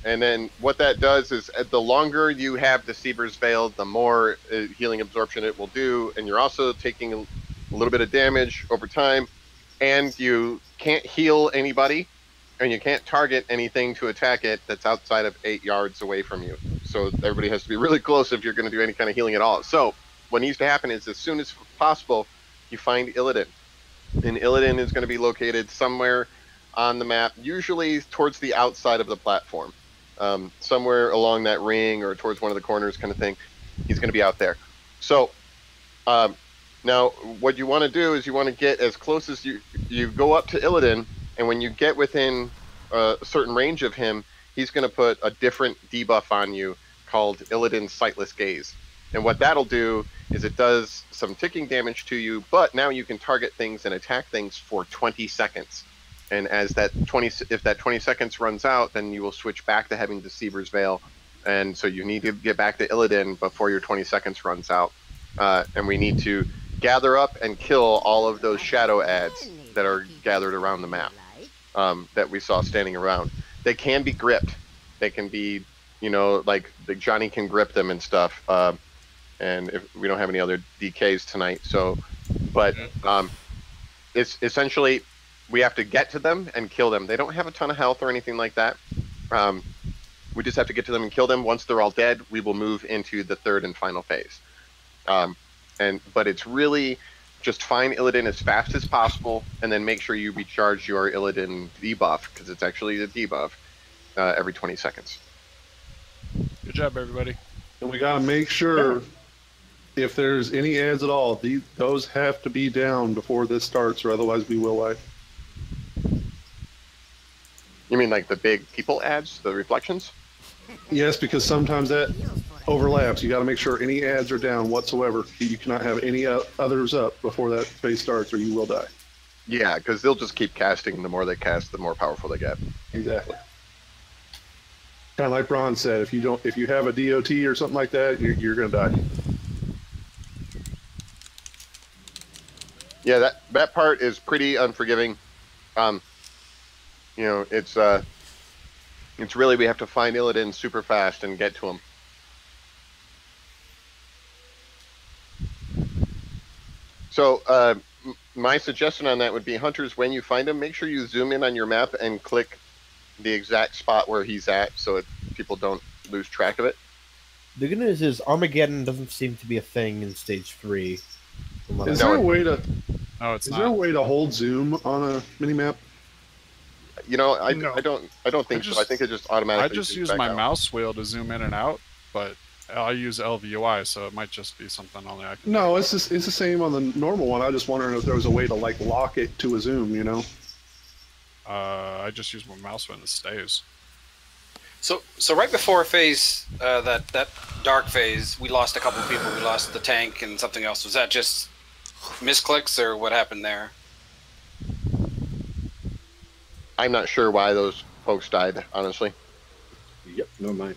And then what that does is the longer you have Deceiver's Veil, the more healing absorption it will do, and you're also taking a little bit of damage over time, and you can't heal anybody, and you can't target anything to attack it that's outside of 8 yards away from you. So everybody has to be really close if you're going to do any kind of healing at all. So what needs to happen is as soon as possible, you find Illidan. And Illidan is going to be located somewhere on the map, usually towards the outside of the platform. Somewhere along that ring or towards one of the corners kind of thing. He's going to be out there. So now what you want to do is you want to get as close as you go up to Illidan, and when you get within a certain range of him, he's going to put a different debuff on you called Illidan's Sightless Gaze. And what that'll do is it does some ticking damage to you, but now you can target things and attack things for 20 seconds. And as if that 20 seconds runs out, then you will switch back to having Deceiver's Veil. And so you need to get back to Illidan before your 20 seconds runs out. And we need to gather up and kill all of those shadow ads that are gathered around the map that we saw standing around. They can be gripped. They can be, you know, like Johnny can grip them and stuff. And if we don't have any other DKs tonight, so, but it's essentially we have to get to them and kill them. They don't have a ton of health or anything like that. We just have to get to them and kill them. Once they're all dead, we will move into the third and final phase. But it's really just find Illidan as fast as possible, and then make sure you recharge your Illidan debuff, because it's actually the debuff, every 20 seconds. Good job, everybody. And we gotta make sure if there's any ads at all, those have to be down before this starts, or otherwise we will wipe. You mean like the big people ads, the reflections? Yes, because sometimes that overlaps. You got to make sure any ads are down whatsoever. You cannot have any others up before that phase starts, or you will die. Yeah, because they'll just keep casting. The more they cast, the more powerful they get. Exactly. Kind of like Ron said, if you have a DOT or something like that, you're going to die. Yeah, that part is pretty unforgiving. You know, it's really we have to find Illidan super fast and get to him. So my suggestion on that would be, hunters, when you find him, make sure you zoom in on your map and click the exact spot where he's at, so people don't lose track of it. The good news is Armageddon doesn't seem to be a thing in Stage 3. Is there a way to? No, it's is not. there a way to hold zoom on a minimap? You know, I don't think so. I think it just automatically. I just use my mouse wheel to zoom in and out, but I use LVUI, so it might just be something on there. No, it's the same on the normal one. I was just wondering if there was a way to like lock it to a zoom. You know. I just use my mouse when it stays. So right before phase, that dark phase, we lost a couple of people. We lost the tank and something else. Was that just misclicks, or what happened there? I'm not sure why those folks died, honestly. Yep, nor mine.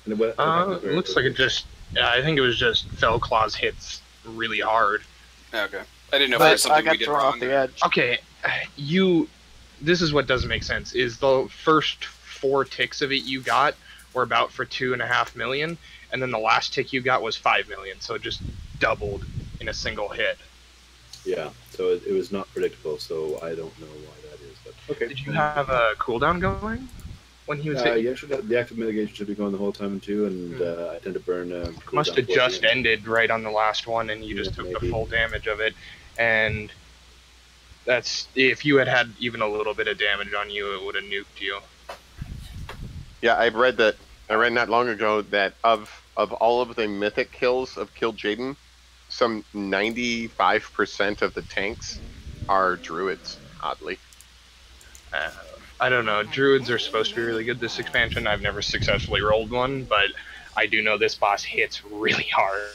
It looks like it just. I think it was just Fell Claws hits really hard. Okay, I didn't know if there was something we did wrong. Okay, this is what doesn't make sense. Is the first 4 ticks of it you got were about for 2.5 million, and then the last tick you got was 5 million. So it just doubled in a single hit. Yeah, so it was not predictable. So I don't know why that is. But okay. Did you have a cooldown going when he was hitting? Yeah, the active mitigation should be going the whole time too, and I tend to burn. Must have just ended right on the last one, and you just took the full damage of it. And that's if you had even a little bit of damage on you, it would have nuked you. Yeah, I read not long ago that of all of the mythic kills of Kil'jaeden, some 95% of the tanks are druids, oddly. I don't know. Druids are supposed to be really good this expansion. I've never successfully rolled one, but I do know this boss hits really hard.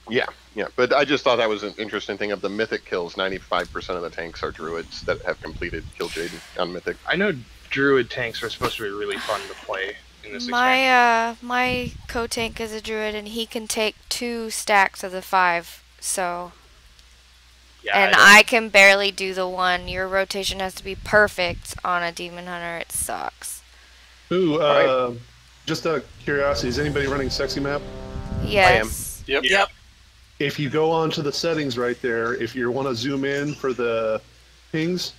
Yeah, but I just thought that was an interesting thing. Of the mythic kills, 95% of the tanks are druids that have completed Kil'jaeden on mythic. I know druid tanks are supposed to be really fun to play in this expansion. My co-tank is a druid, and he can take 2 stacks of the 5, so... Yeah, and I can barely do the 1. Your rotation has to be perfect on a demon hunter. It sucks. Ooh, just out of curiosity, is anybody running Sexy Map? Yes. Yep. If you go onto the settings right there, if you want to zoom in for the pings,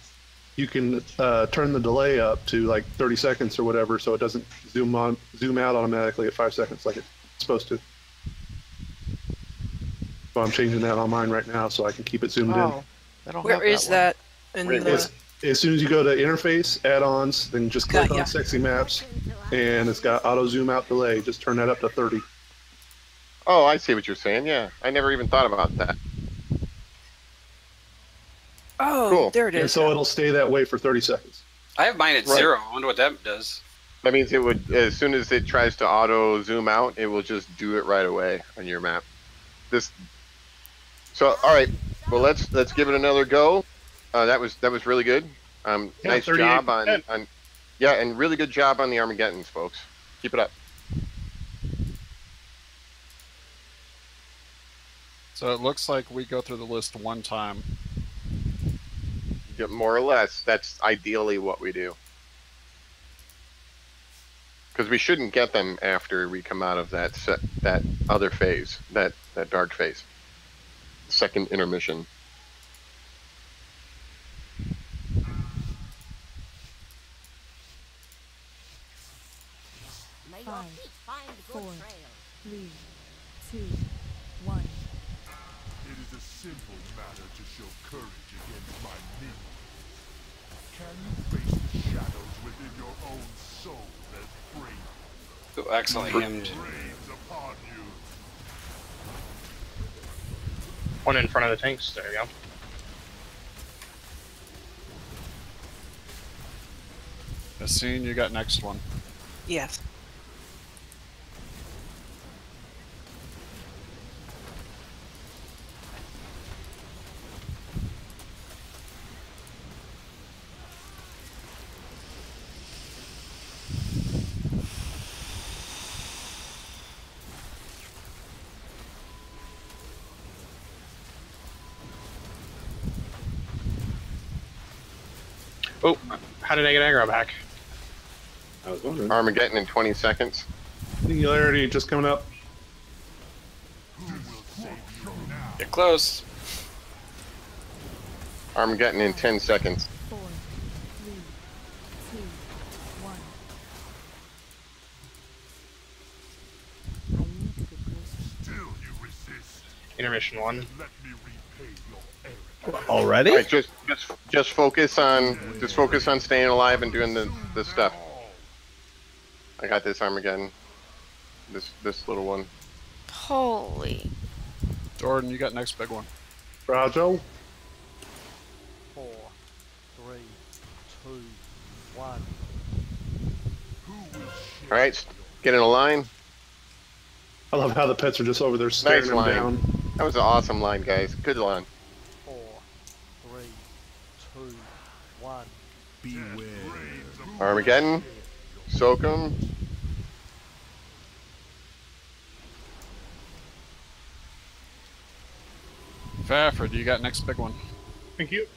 you can turn the delay up to like 30 seconds or whatever, so it doesn't zoom out automatically at 5 seconds like it's supposed to. So I'm changing that on mine right now so I can keep it zoomed in. Where is that? As soon as you go to interface, add-ons, then just click on Sexy Maps, and it's got auto zoom out delay. Just turn that up to 30. Oh, I see what you're saying. Yeah, I never even thought about that. Oh, cool. There it is. And so it'll stay that way for 30 seconds. I have mine at 0. I wonder what that does. That means it would, as soon as it tries to auto zoom out, it will just do it right away on your map. So, all right. Well, let's give it another go. That was really good. Nice job on and really good job on the Armageddons, folks. Keep it up. So it looks like we go through the list 1 time. Yeah, more or less. That's ideally what we do. Because we shouldn't get them after we come out of that other phase, that dark phase. Second intermission. Five, 4, 3, 2, 1. It is a simple matter to show courage against my minions. Can you face the shadows within your own soul as brave? Ooh, excellent hymned. Rains upon you. One in front of the tanks. There you go. Yassine, you got next one. Yes. Oh, how did I get aggro back? I was wondering. Armageddon in 20 seconds. Singularity just coming up. Get close. Armageddon in 10 seconds. 4, 3, 2, 1. I need to get closer. Still you resist. Intermission 1. Let me repay your errand. Already? All right, just focus on staying alive and doing the stuff. I got this, Armageddon. This little one. Holy. Jordan, you got next big one. Fragile. 4, 3, 2, 1. All right, get in a line. I love how the pets are just over there staring Nice him line. down. That was an awesome line, guys. Good line. 4, 3, 2, 1. Beware. Armageddon. Soak 'em. Fafford, you got next big one. Thank you.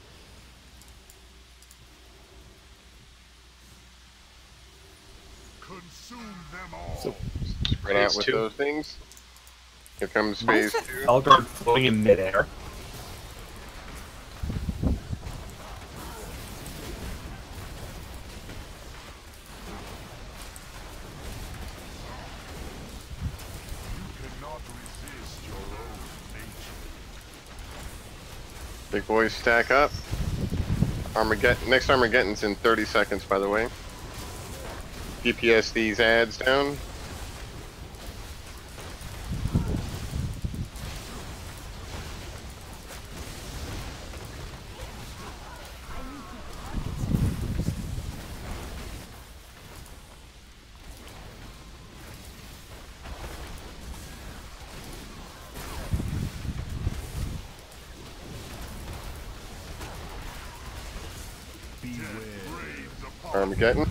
Consume them all. So, Spread out Phase with 2. those things. Here comes phase 2. Elgard floating in midair. Cannot resist your own nature. Big boys stack up. Armageddon. Next Armageddon's in 30 seconds, by the way. DPS these ads down. Armageddon.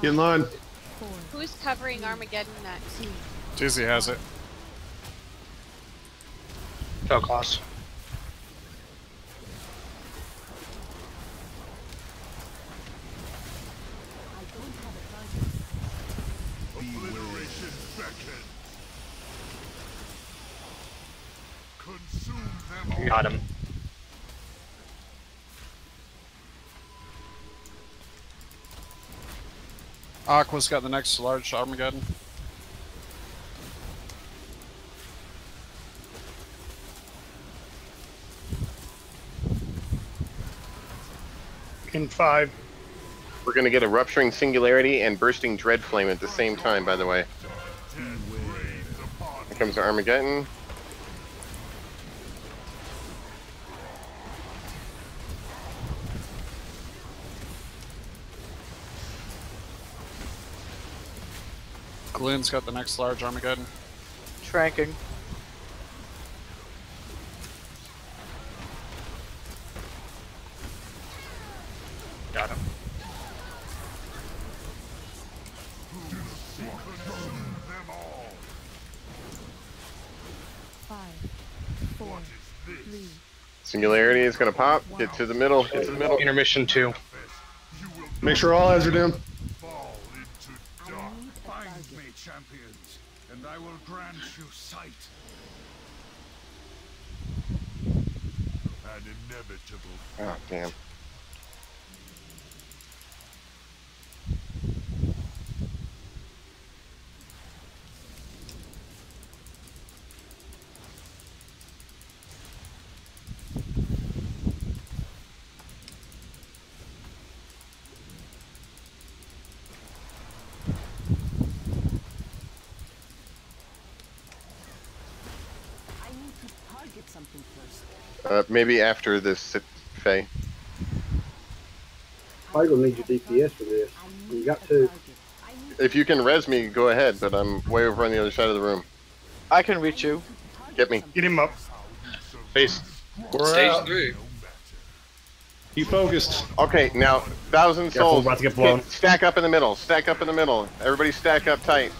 Get in line. Who's covering Armageddon next? Dizzy has it. Fell class. Obliteration beckons. Consume them all. Got him. Aqua's got the next large Armageddon. In 5. We're going to get a Rupturing Singularity and Bursting Dread Flame at the same time, by the way. Here comes the Armageddon. Glenn's got the next large Armageddon. Tranking. Got him. Singularity is going to pop. Get to the middle. Get to the middle. Intermission 2. Make sure all eyes are down. Find me, champions, and I will grant you sight. An inevitable. Oh, damn. Maybe after this, Faye. Probably gonna need your DPS for this. You got 2. If you can res me, go ahead, but I'm way over on the other side of the room. I can reach you. Get me. Get him up. Face. Stage 3. Keep focused. Okay, now 1,000 souls. About to get blown. Stack up in the middle. Stack up in the middle. Everybody stack up tight.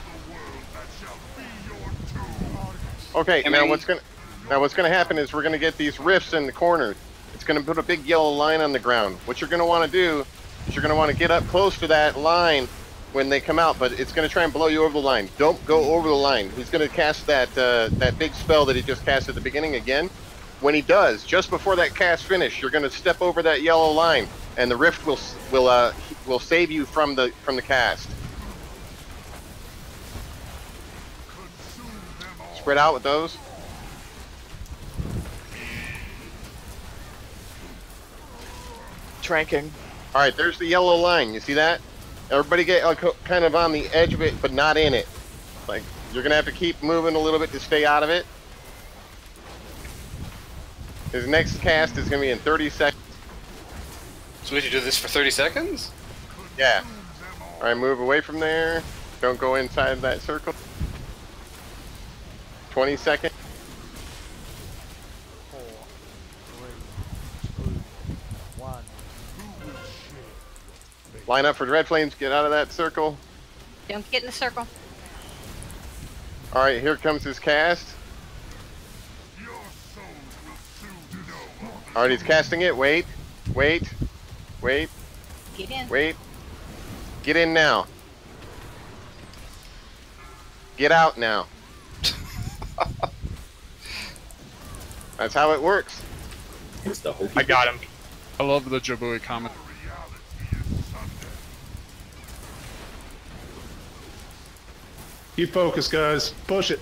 Okay, now what's gonna happen is we're gonna get these rifts in the corner. It's gonna put a big yellow line on the ground. What you're gonna want to do is you're gonna want to get up close to that line when they come out, but it's gonna try and blow you over the line. Don't go over the line. He's gonna cast that that big spell that he just cast at the beginning again. When he does, just before that cast finish, you're gonna step over that yellow line, and the rift will save you from the cast. Spread out with those. Tranking. All right, there's the yellow line. You see that? Everybody get kind of on the edge of it, but not in it. Like, you're gonna have to keep moving a little bit to stay out of it. His next cast is gonna be in 30 seconds. So we should do this for 30 seconds? Yeah. All right, move away from there. Don't go inside that circle. 20 seconds. 4, 3, 2, 1. Line up for Dread Flames. Get out of that circle. Don't get in the circle. All right, here comes his cast. All right, he's casting it. Wait, wait, wait. Get in. Wait. Get in now. Get out now. That's how it works. I got him. I love the Jabui comment. Keep focused, guys. Push it.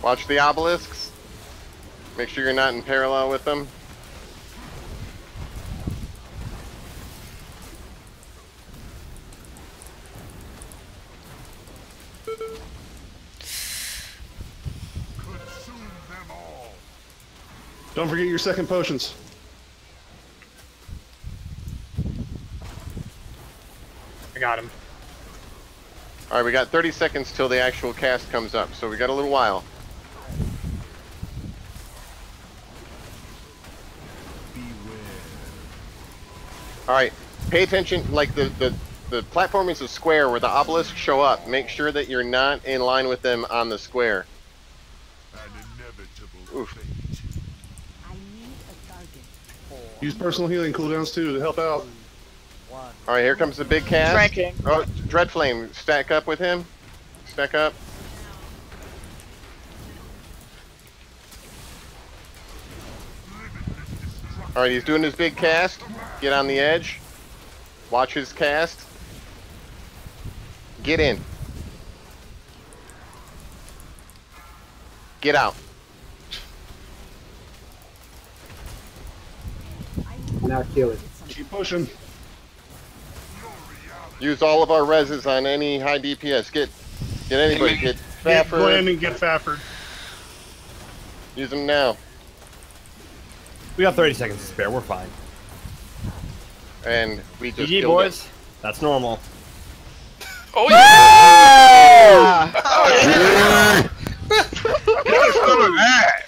Watch the obelisks. Make sure you're not in parallel with them. Don't forget your second potions. I got him. All right, we got 30 seconds till the actual cast comes up, so we got a little while. All right, pay attention. Like the platform is a square where the obelisks show up. Make sure that you're not in line with them on the square. Oof. Use personal healing cooldowns too to help out. All right, here comes the big cast. Franking. Oh, Dreadflame, stack up with him. Stack up. All right, he's doing his big cast. Get on the edge. Watch his cast. Get in. Get out. Now kill it. Keep pushing. Use all of our reses on any high DPS. Get anybody. Get Get Fafford. Glenn and get Fafford. Use them now. We got 30 seconds to spare. We're fine. And we just GG, killed boys. it. That's normal. Oh yeah! Get some of that.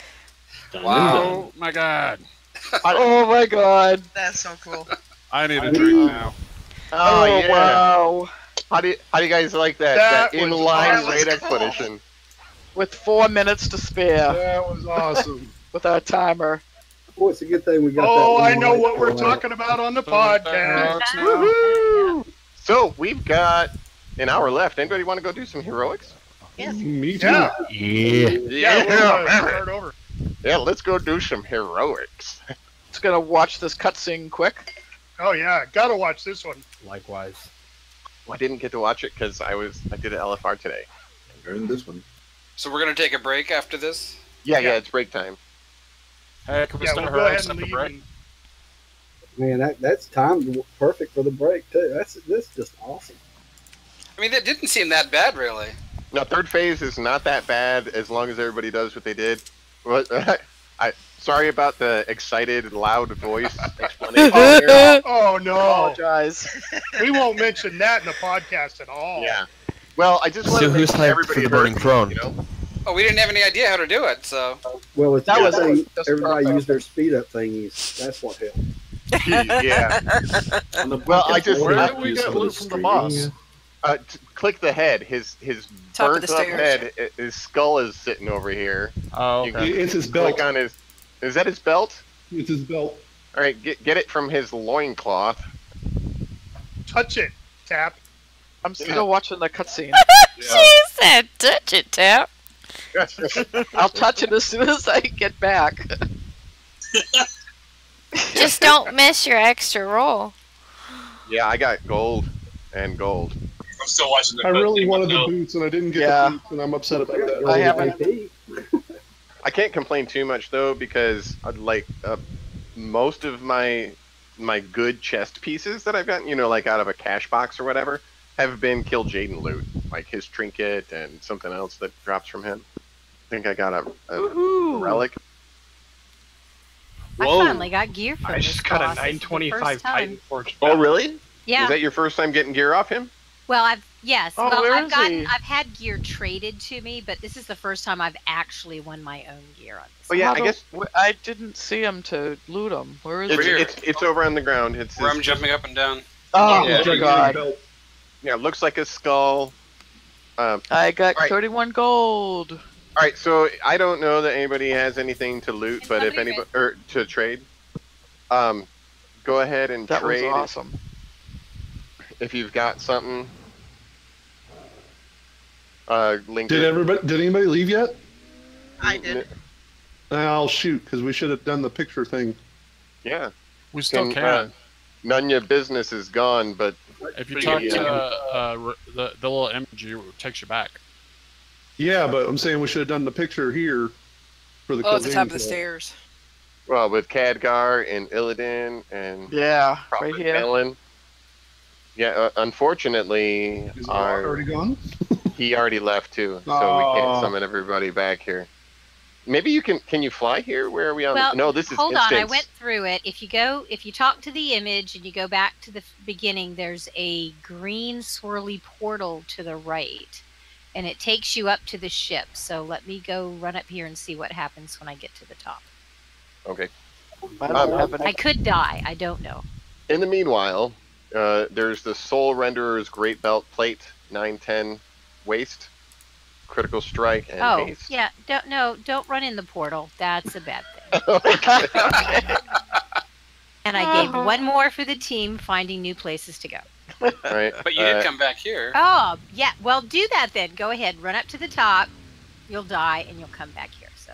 Wow. Oh my god. Oh my god. That's so cool. I need a drink now. Oh, yeah. Wow. How do you guys like that? That That was inline awesome. raid expedition. With 4 minutes to spare. That was awesome. With our timer. Boy, it's a good thing we got that. Oh, I one know light what we're for that. talking about on the podcast. Woohoo! So we've got an hour left. Anybody want to go do some heroics? Yes. Me too. Yeah. Yeah. We'll start over. Yeah, let's go do some heroics. It's gonna watch this cutscene quick. Oh yeah, gotta watch this one. Likewise. Well, I didn't get to watch it because I did an LFR today. Earned this one. So we're gonna take a break after this. Yeah, it's break time. Hey, can we Yeah, start we'll go ahead heroics and at the leave. break? Man, that's timed perfect for the break too. That's just awesome. I mean, that didn't seem that bad, really. No, third phase is not that bad as long as everybody does what they did. Sorry about the excited, loud voice explanation. Oh no! Apologize. We won't mention that in the podcast at all. Yeah. Well, I just want So to who's make hyped everybody for the heard burning me, throne? You know? Oh, we didn't have any idea how to do it, so. Well, it's That that was- thing, that's everybody perfect. used their speed up thingies. That's what helped. Yeah. Well, I just Where I- did we get loot from the boss? click the head. His Top of burnt the up stairs. head. His skull is sitting over here. Oh, You okay. It's his click belt. on his. Is that his belt? It's his belt. All right, get it from his loincloth. Touch it, Tap. I'm still watching the cutscene. She said, touch it, Tap. I'll touch it as soon as I get back. Just don't miss your extra roll. Yeah, I got gold and gold. I'm still watching the I really cutscene wanted the myself. boots, and I didn't get Yeah. the boots, and I'm upset about that. I haven't. I can't complain too much though because most of my good chest pieces that I've gotten, like out of a cash box or whatever, have been Kil'jaeden loot, like his trinket and something else that drops from him. I think I got a relic. I finally got gear from I this just got a boss. This is the 925 first time. Titan Forge. Oh, really? Yeah. Is that your first time getting gear off him? Well, yes. Oh, well, where I've is he? I've had gear traded to me, but this is the first time I've actually won my own gear on this. Oh yeah, How I do- guess I didn't see him to loot him. Where is Over he? here. it's over on the ground. It's Where his- I'm jumping up and down. Oh Yeah. my god. Yeah, it looks like a skull. I got Right. 31 gold. All right, so I don't know that anybody has anything to loot, but if somebody anybody or to trade, go ahead and That was trade awesome. if you've got something. Link Did anybody leave yet? I did. I'll shoot because we should have done the picture thing. Yeah, We still can. None of your business is gone, but If you pretty talk good, to the little image, it takes you back. Yeah, but I'm saying we should have done the picture here for the. Oh, at the top of Kil'jaeden the Kill. stairs. well, with Khadgar and Illidan and Yeah, Prophet right here. Melon. Yeah, unfortunately, Is he already gone? he already left too, so we Oh. can't summon everybody back here. Maybe you can you fly here? Where are we on? Well, No, this is hold on. I instance. went through it. If you talk to the image and you go back to the beginning, there's a green swirly portal to the right, and it takes you up to the ship. So let me go run up here and see what happens when I get to the top. Okay. I don't have I any. could die. I don't know. In the meanwhile, there's the Soul Renderer's Great Belt Plate 910 waist, critical strike, and Oh, haste. yeah. Don't run in the portal. That's a bad thing. And I gave one more for the team finding new places to go. Right. But you did come back here. Oh, yeah. Well, do that then. Go ahead. Run up to the top. You'll die, and you'll come back here. So.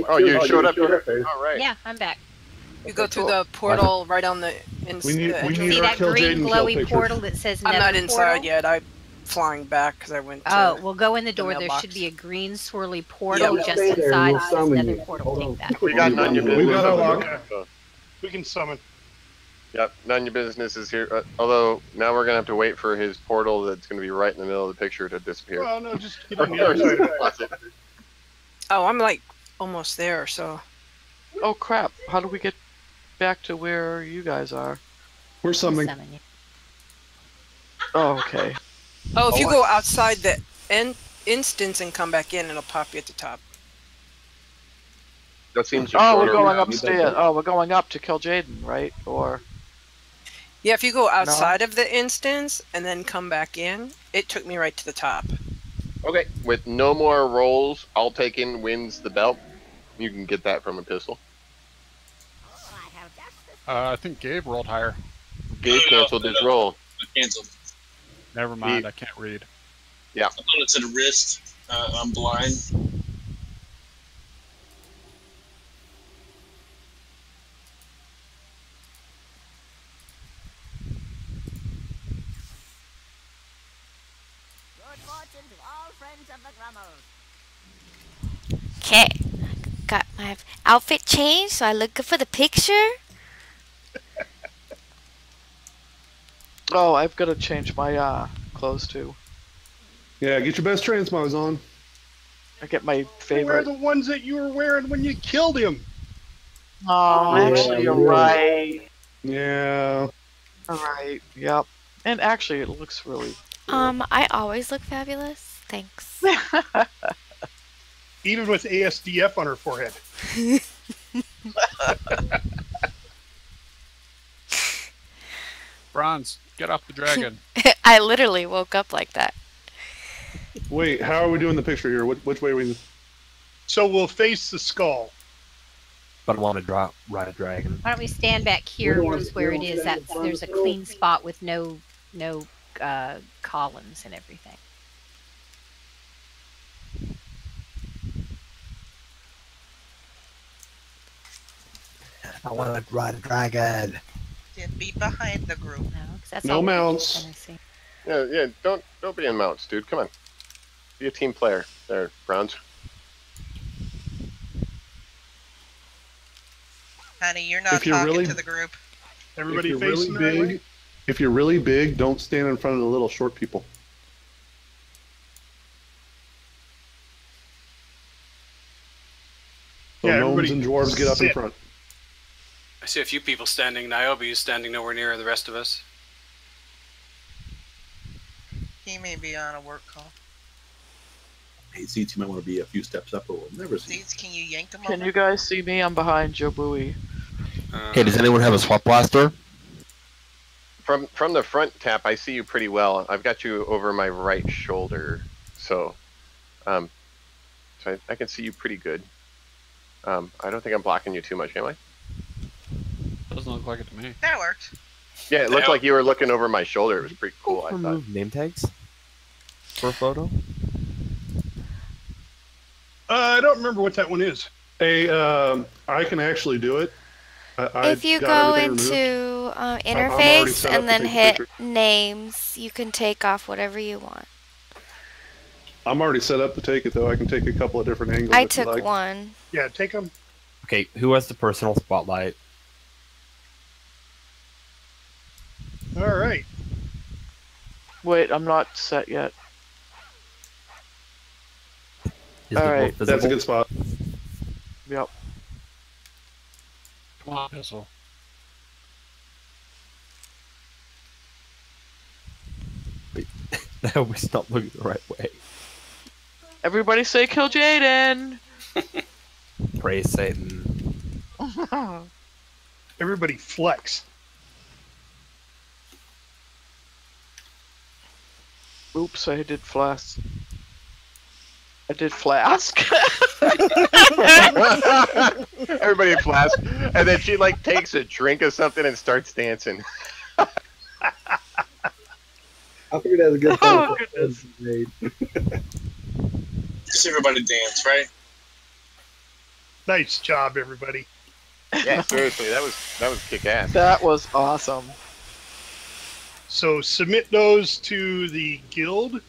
Oh, you showed up here. All right. Yeah, I'm back. You go through the portal right on the We need See that green glowy portal that says I'm Nether not inside portal? yet. I'm flying back because I went to Oh, well, go in the door. the there mailbox. should be a green swirly portal Yeah, just stay there and inside we'll this summon Nether you. portal. Hold Take on. that. We got none of your We business. got our over lock. here, so- We can summon. Yep, none of your business is here. Although now we're gonna have to wait for his portal that's gonna be right in the middle of the picture to disappear. Well, no, just get on the other side of it. Oh, I'm like almost there. So Oh crap! How do we get back to where you guys are? We're summoning. Summon you. Oh, okay. oh, if you go outside the instance and come back in, it'll pop you at the top. That seems a Oh, we're shorter going route. upstairs. Oh, we're going up to Kil'jaeden, right? Or Yeah, if you go outside of the instance and then come back in, it took me right to the top. Okay, with no more rolls, I'll take in wins the belt. You can get that from a pistol. I think Gabe rolled higher. Gabe canceled his roll. I canceled. Never mind, I can't read. Yeah. I thought it said wrist. I'm blind. Good fortune to all friends of the Grummels. Okay. Got my outfit changed, so I look good for the picture. oh, I've got to change my clothes too. Yeah, get your best transmogs on. I get my Wear favorite. the ones that you were wearing when you killed him. Oh, actually, you're right. Yeah. All right. Yep. And actually, it looks really. I always look fabulous. Thanks. Even with ASDF on her forehead. Bronze, get off the dragon. I literally woke up like that. Wait, how are we doing the picture here? Which way are we? So we'll face the skull. But I want to ride a dragon. Why don't we stand back here where it is? There's a clean spot with no columns and everything. I want to ride a dragon. Yeah, be behind the group. No mounts. Yeah, don't be in mounts, dude. Come on. Be a team player. There, Bronze. Honey, you're not If you're talking really- to the group. Everybody if you're really facing the right way? big, if you're really big, don't stand in front of the little short people. So Yeah, gnomes everybody and dwarves get up in sit. front. I see a few people standing. Niobe is standing nowhere near the rest of us. He may be on a work call. Hey, Zeets, you might want to be a few steps up, or we'll never see. Zeets, can you yank them Can over? you guys see me? I'm behind Jobui. Hey, does anyone have a swap blaster? From the front tap, I see you pretty well. I've got you over my right shoulder, so I can see you pretty good. I don't think I'm blocking you too much, am I? Doesn't look like it to me. That worked. Yeah, it looked like you were looking over my shoulder. It was pretty cool, I thought. Remove name tags for a photo. I don't remember what that one is. Hey, I can actually do it. If you go into already interface set up and to then take the hit picture. names, you can take off whatever you want. I'm already set up to take it, though. I can take a couple of different angles. I if you took like. one. Yeah, take them. Okay, who has the personal spotlight? All right. Wait, I'm not set yet. Is All the right. wolf That's a visible? good spot. Yep. Come on, Pistol. No, we stopped looking the right way. Everybody say Kil'jaeden. Praise Satan. Everybody flex. Oops, I did flask. I did flask. Everybody flasks, and then she like takes a drink of something and starts dancing. I figured that was a good Oh, time. goodness. Just everybody dance, right? Nice job, everybody. Yeah, seriously, that was kick ass. That was awesome. So submit those to the guild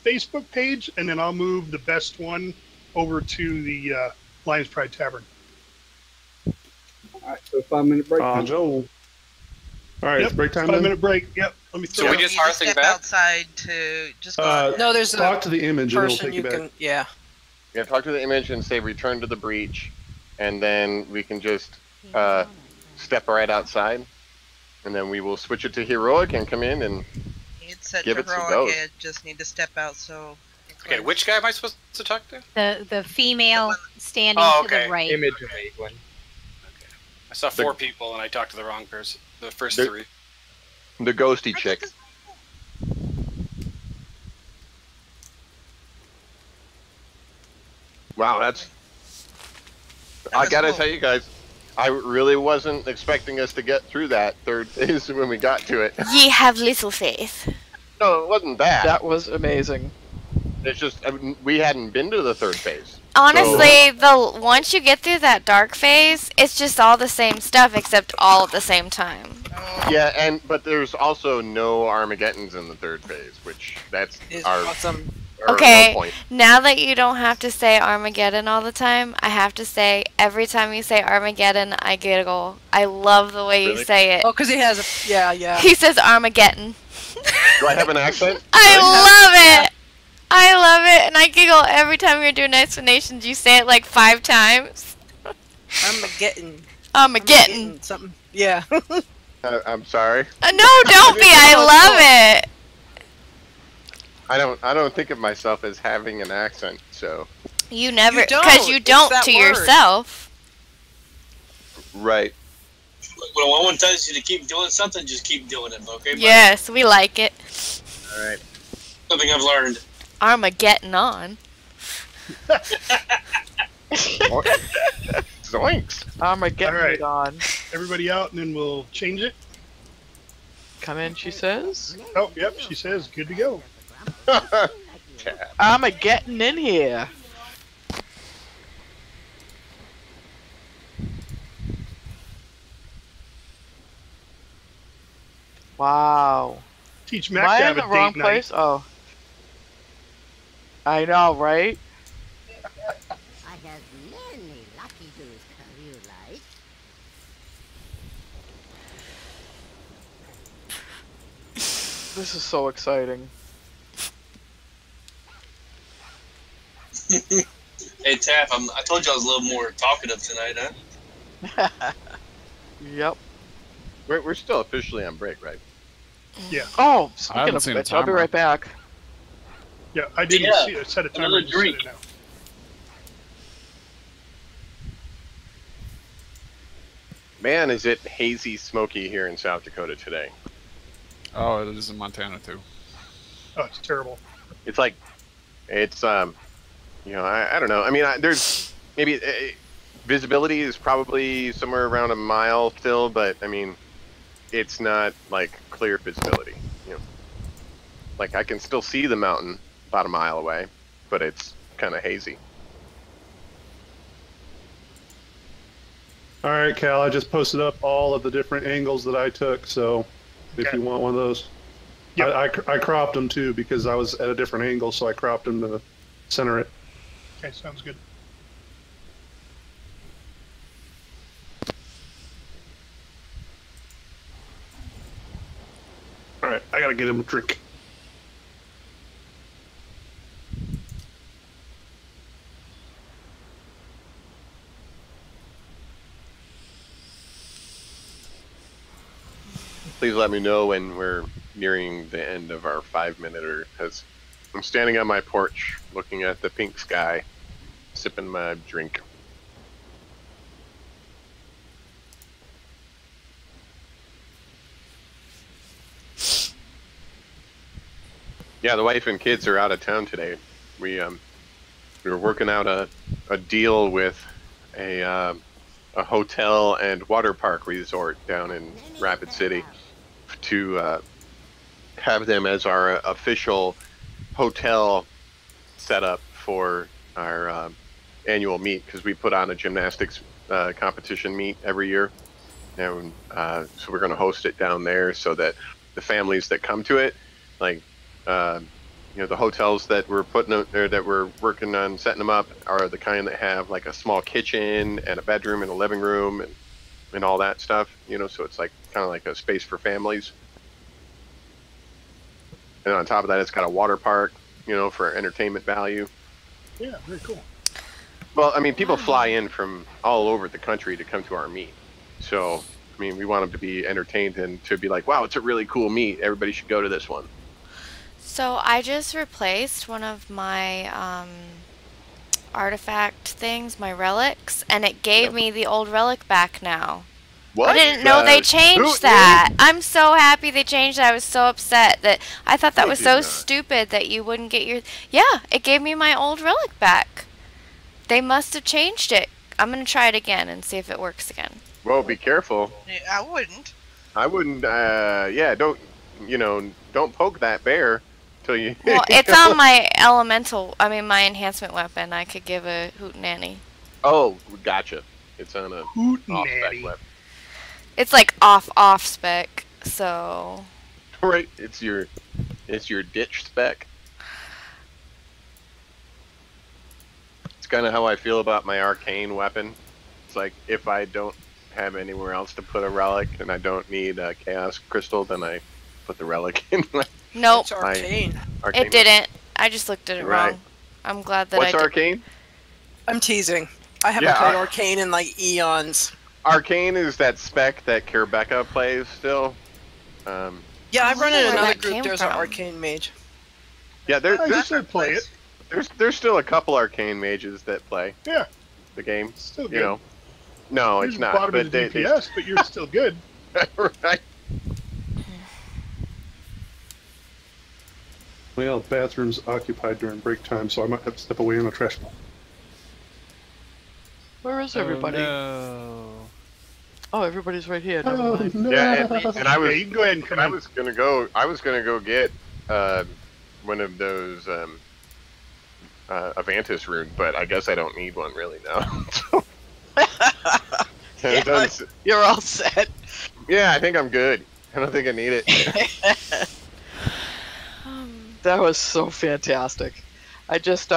Facebook page, and then I'll move the best one over to the Lions Pride Tavern. All right, so 5-minute break. Joel. All right, Yep, it's break time 5 then? minute break. Yep. Let me So throw we it. just You need to hearthing step back? outside to just go out there. No, there's a Talk to the image and it'll person take you you back. can. Yeah. Yeah, talk to the image and say return to the breach, and then we can just step right outside, and then we will switch it to heroic and come in and It's set give to it some heroic. goes. It just need to step out so Okay, which guy am I supposed to talk to? The female standing Oh, to the okay. right. Image of Aeglin. I saw 4 people and I talked to the wrong person. The first The- 3. The ghosty chick. Wow, that's. I gotta tell you guys, I really wasn't expecting us to get through that third phase when we got to it. Ye have little faith. No, it wasn't that. That was amazing. It's just we hadn't been to the third phase. Honestly, once you get through that dark phase, it's just all the same stuff except all at the same time. Yeah, but there's also no Armageddons in the third phase, which that's our awesome. our Okay, low point. now that you don't have to say Armageddon all the time, I have to say every time you say Armageddon, I giggle. I love the way you Really? say it. Oh, because he has a yeah. He says Armageddon. Do I have an accent? I love it. I love it, and I giggle every time you're doing explanations. You say it like 5 times. Armageddon. Armageddon. Something. Yeah. I'm sorry. No, don't be. I love it. I don't think of myself as having an accent, so. You never, You don't. because you It's don't that to word. yourself. Right. When a woman tells you to keep doing something, just keep doing it, okay? buddy? Yes, we like it. All right. Something I've learned. Armageddon on. Zoinks. Armageddon All right. on. Everybody out, and then we'll change it. Come in, she says. Oh, yep, she says, good to go. Armageddon in here. Wow. Teach Am Mac to I in have the a wrong date night. place? Oh. I know, right? I have many lucky doos come you like. This is so exciting. Hey, Taff, I told you I was a little more talkative tonight, huh? Yep. We're still officially on break, right? Yeah. Oh, I speaking haven't of seen the which, I'll be timer. right back. Yeah, I didn't Yeah, see it. Set a timer. another I just set drink. it now. Man, is it hazy, smoky here in South Dakota today. Oh, it is in Montana too. Oh, it's terrible. It's like, it's, I don't know. I mean, there's maybe, visibility is probably somewhere around a mile still, but, I mean, it's not, like, clear visibility, you know. Like, I can still see the mountain about a mile away, but it's kind of hazy. All right, Cal, I just posted up all of the different angles that I took, so if Okay. you want one of those. Yep. I cropped them too because I was at a different angle, so I cropped them to center it. Okay, sounds good. All right, I gotta get him a drink. Please let me know when we're nearing the end of our 5-minute, because I'm standing on my porch looking at the pink sky, sipping my drink. Yeah, the wife and kids are out of town today. We were working out a deal with a hotel and water park resort down in Rapid City to have them as our official hotel setup for our annual meet, because we put on a gymnastics competition meet every year, and so we're going to host it down there so that the families that come to it, like the hotels that we're putting out there, that we're working on setting them up, are the kind that have like a small kitchen and a bedroom and a living room and all that stuff, so it's like kind of like a space for families. And on top of that, it's got a water park, for entertainment value. Yeah, very cool. Well, I mean, people fly in from all over the country to come to our meet. So, I mean, we want them to be entertained and to be like, wow, it's a really cool meet. Everybody should go to this one. So I just replaced one of my artifact things, my relics, and it gave me the old relic back now. What? I didn't know they changed that. I'm so happy they changed that. I was so upset that I thought that was so stupid that you wouldn't get your... Yeah, it gave me my old relic back. They must have changed it. I'm going to try it again and see if it works again. Well, be careful. Yeah, I wouldn't. I wouldn't, yeah, don't poke that bear till you... Well, it's on my elemental, my enhancement weapon. I could give a hootenanny. Oh, gotcha. It's on a off-spec weapon. It's like off spec, so... Right, it's your ditch spec. It's kind of how I feel about my arcane weapon. It's like, if I don't have anywhere else to put a relic and I don't need a chaos crystal, then I put the relic in my... Nope. It's arcane. It didn't. I just looked at it wrong. I'm glad that What's arcane? I'm teasing. I haven't played arcane in like eons. Arcane is that spec that Kirbecca plays still. Yeah, I run in another group. There's an arcane mage. Yeah, there's play it. There's still a couple arcane mages that play. Yeah. The game. Still good. You know. No, it's not. Bottom of the DPS, but you're still good. Right. Well, the bathroom's occupied during break time, so I might have to step away in the trash can. Where is everybody? No. Oh, everybody's right here. Never Oh, mind. no. Yeah, and I was. Yeah, you can go ahead and come I in. was gonna go get one of those Avantis rune, but I guess I don't need one really now. Yeah, you're all set. Yeah, I think I'm good. I don't think I need it. That was so fantastic. I just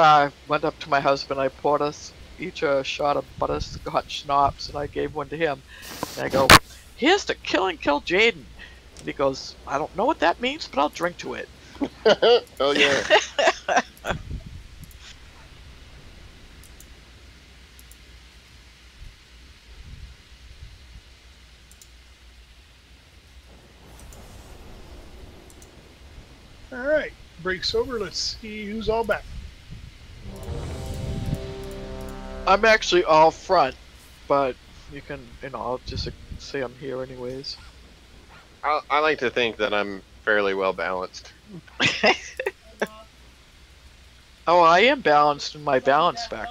went up to my husband. I poured us each a shot of butterscotch schnapps, and I gave one to him. And I go, "Here's to Kil'jaeden." And he goes, "I don't know what that means, but I'll drink to it." Oh yeah. All right, break's over. Let's see who's all back. I'm actually all front, but you can, I'll just say I'm here anyways. I like to think that I'm fairly well balanced. Oh, I am balanced in my balance spec.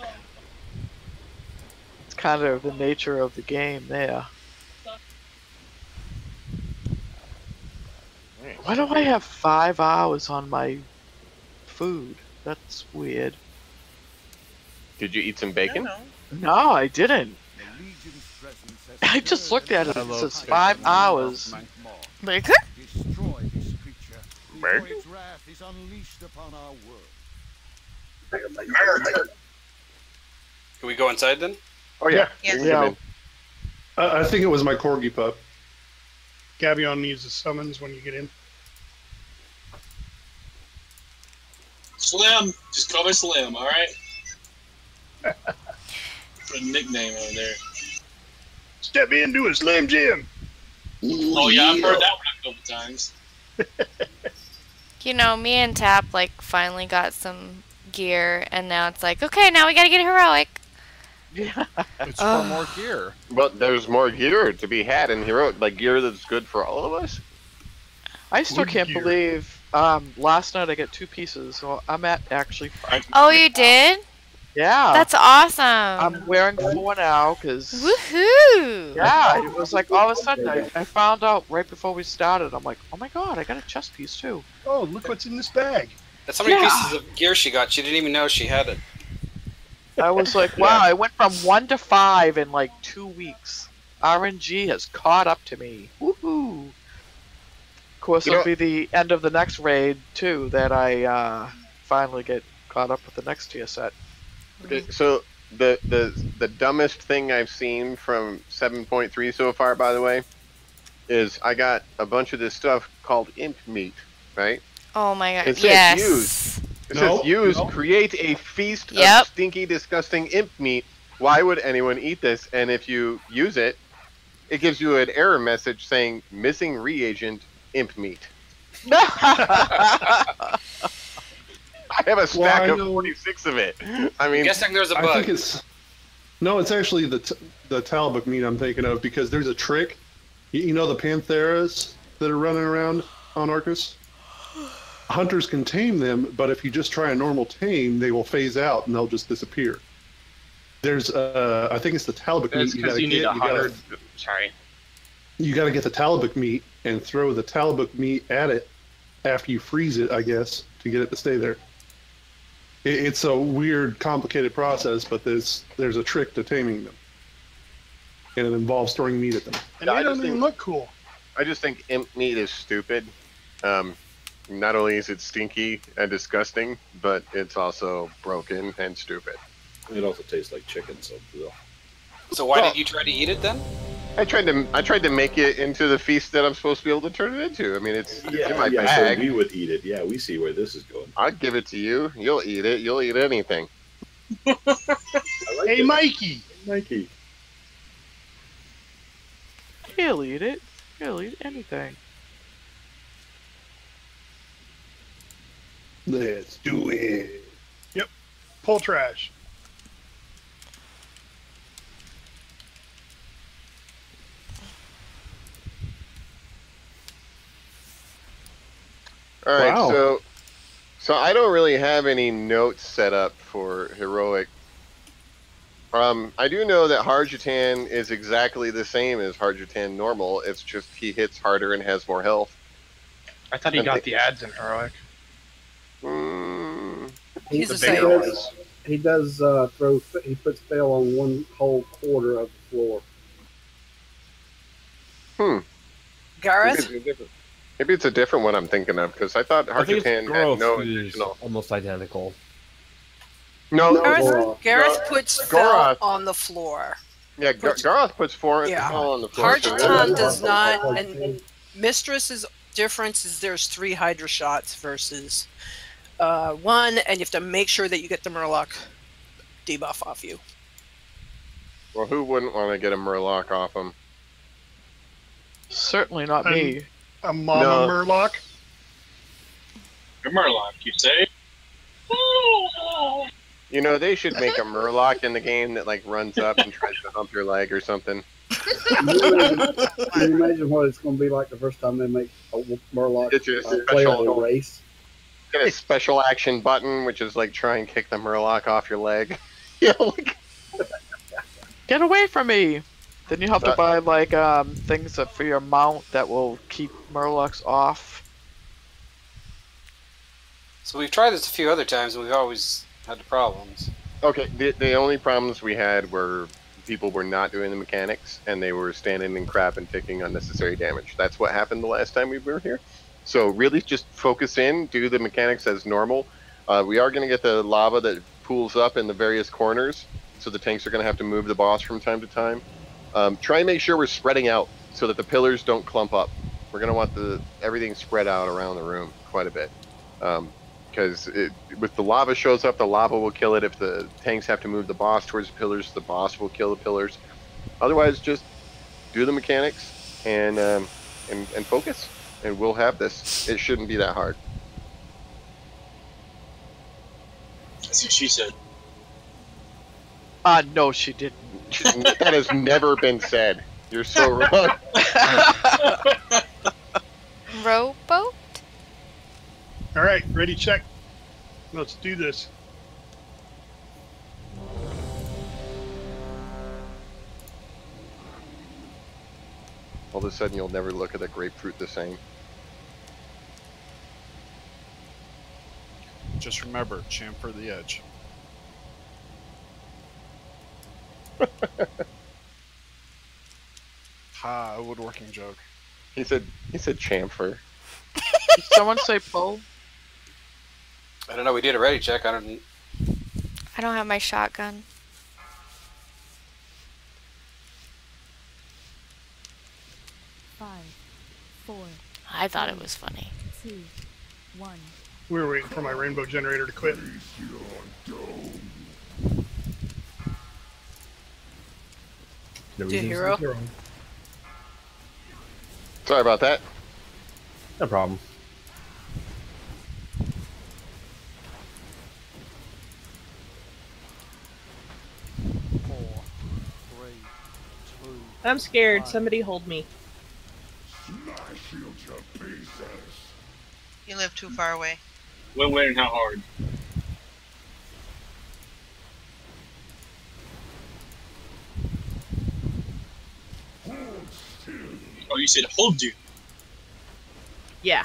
It's kind of the nature of the game there. Why do I have 5 hours on my food? That's weird. Did you eat some bacon? No, I didn't. I just looked at it. It says 5 hours. Bacon? Destroy this creature before its wrath is unleashed upon our world. Can we go inside then? Oh yeah. Yeah. I think it was my corgi pup. Gavion needs the summons when you get in. Slim, just call me Slim, all right? Put a nickname over there. Step into a Slim Jim. Oh yeah, I've heard that one a couple times. You know, me and Tap finally got some gear, and now it's like, okay, now we gotta get heroic. Yeah. It's for more gear. But there's more gear to be had in heroic, like gear that's good for all of us. I still can't believe last night I got 2 pieces, so I'm at actually 5. Oh, you did? Yeah. That's awesome. I'm wearing 4 now because. Woohoo! Yeah, it was like all of a sudden I found out right before we started. I'm like, oh my god, I got a chest piece too. Oh, look what's in this bag. That's how many pieces of gear she got. She didn't even know she had it. I was like, wow, I went from 1 to 5 in like 2 weeks. RNG has caught up to me. Woohoo! Of course, it'll be the end of the next raid too that I finally get caught up with the next tier set. Okay, so the dumbest thing I've seen from 7.3 so far, by the way, is I got a bunch of this stuff called imp meat, right? Oh my god, it says yes. use, create a feast of stinky, disgusting imp meat. Why would anyone eat this? And if you use it, it gives you an error message saying missing reagent, imp meat. I have a stack Well, I of know- 46 of it. I mean, I'm guessing there's a I bug. think it's no, it's actually the Talbot meat I'm thinking of because there's a trick. You know the Pantheras that are running around on Arcus? Hunters can tame them, but if you just try a normal tame, they will phase out and they'll just disappear. There's I think it's the Talbot That's meat because you need 100. Sorry. You got to get the Talbot meat and throw the Talbot meat at it after you freeze it, I guess, to get it to stay there. It's a weird, complicated process, but there's a trick to taming them, and it involves throwing meat at them. And they don't even look cool. I just think imp meat is stupid. Not only is it stinky and disgusting, but it's also broken and stupid. It also tastes like chicken, so. Ugh. So why did you try to eat it then? I tried to make it into the feast that I'm supposed to be able to turn it into. I mean, it's in my So bag. we would eat it. Yeah, we see where this is going. I'd give it to you. You'll eat it. You'll eat anything. Hey, Mikey. Mikey. He'll eat it. He'll eat anything. Let's do it. Yep. Pull trash. All right, Wow. so I don't really have any notes set up for heroic. I do know that Harjatan is exactly the same as Harjatan normal. It's just he hits harder and has more health. I thought he got the ads in heroic. He's the the bigger same. ones. He does throw. He puts spell on one whole quarter of the floor. Gareth? Maybe it's a different one I'm thinking of because I thought I think Harjatan it's had Goroth no who's additional. almost identical. No, Gareth puts spell on the floor. Yeah, Goroth puts spell on the floor. Harjatan does not, and Mistress's difference is there's 3 Hydra shots versus 1, and you have to make sure that you get the Murloc debuff off you. Well, who wouldn't want to get a Murloc off him? Certainly not me. A mama Murloc? A Murloc, you say? You know, they should make a Murloc in the game that like runs up and tries to hump your leg or something. Can you imagine what it's going to be like the first time they make a Murloc It's just play on a special race? Get a special action button, which is like try and kick the Murloc off your leg. Yeah, like Get away from me! Then you have to buy like things that for your mount that will keep Murlocs off. So we've tried this a few other times, and we've always had the problems. okay. The only problems we had were people were not doing the mechanics and they were standing in crap and taking unnecessary damage. That's what happened the last time we were here. So really, just focus in, do the mechanics as normal. We are going to get the lava that pools up in the various corners, so the tanks are going to have to move the boss from time to time. Try and make sure we're spreading out so that the pillars don't clump up. We're going to want everything spread out around the room quite a bit. Because with the lava shows up, the lava will kill it. If the tanks have to move the boss towards the pillars, the boss will kill the pillars. Otherwise, just do the mechanics and focus, and we'll have this. It shouldn't be that hard. That's what she said. No, she didn't. That has never been said. You're so wrong. Rowboat? All right, ready, check. Let's do this. All of a sudden, you'll never look at a grapefruit the same. Just remember, chamfer the edge. Ha, a woodworking joke. He said chamfer. Did someone say pull? I don't know. We did a ready check. I don't have my shotgun. Five, 4. I thought it was funny. 2, 1. We were waiting for my rainbow generator to quit. Dear hero. Sorry about that. No problem. I'm scared. Somebody hold me. You live too far away. When, and how hard? Oh, you said hold you. Yeah.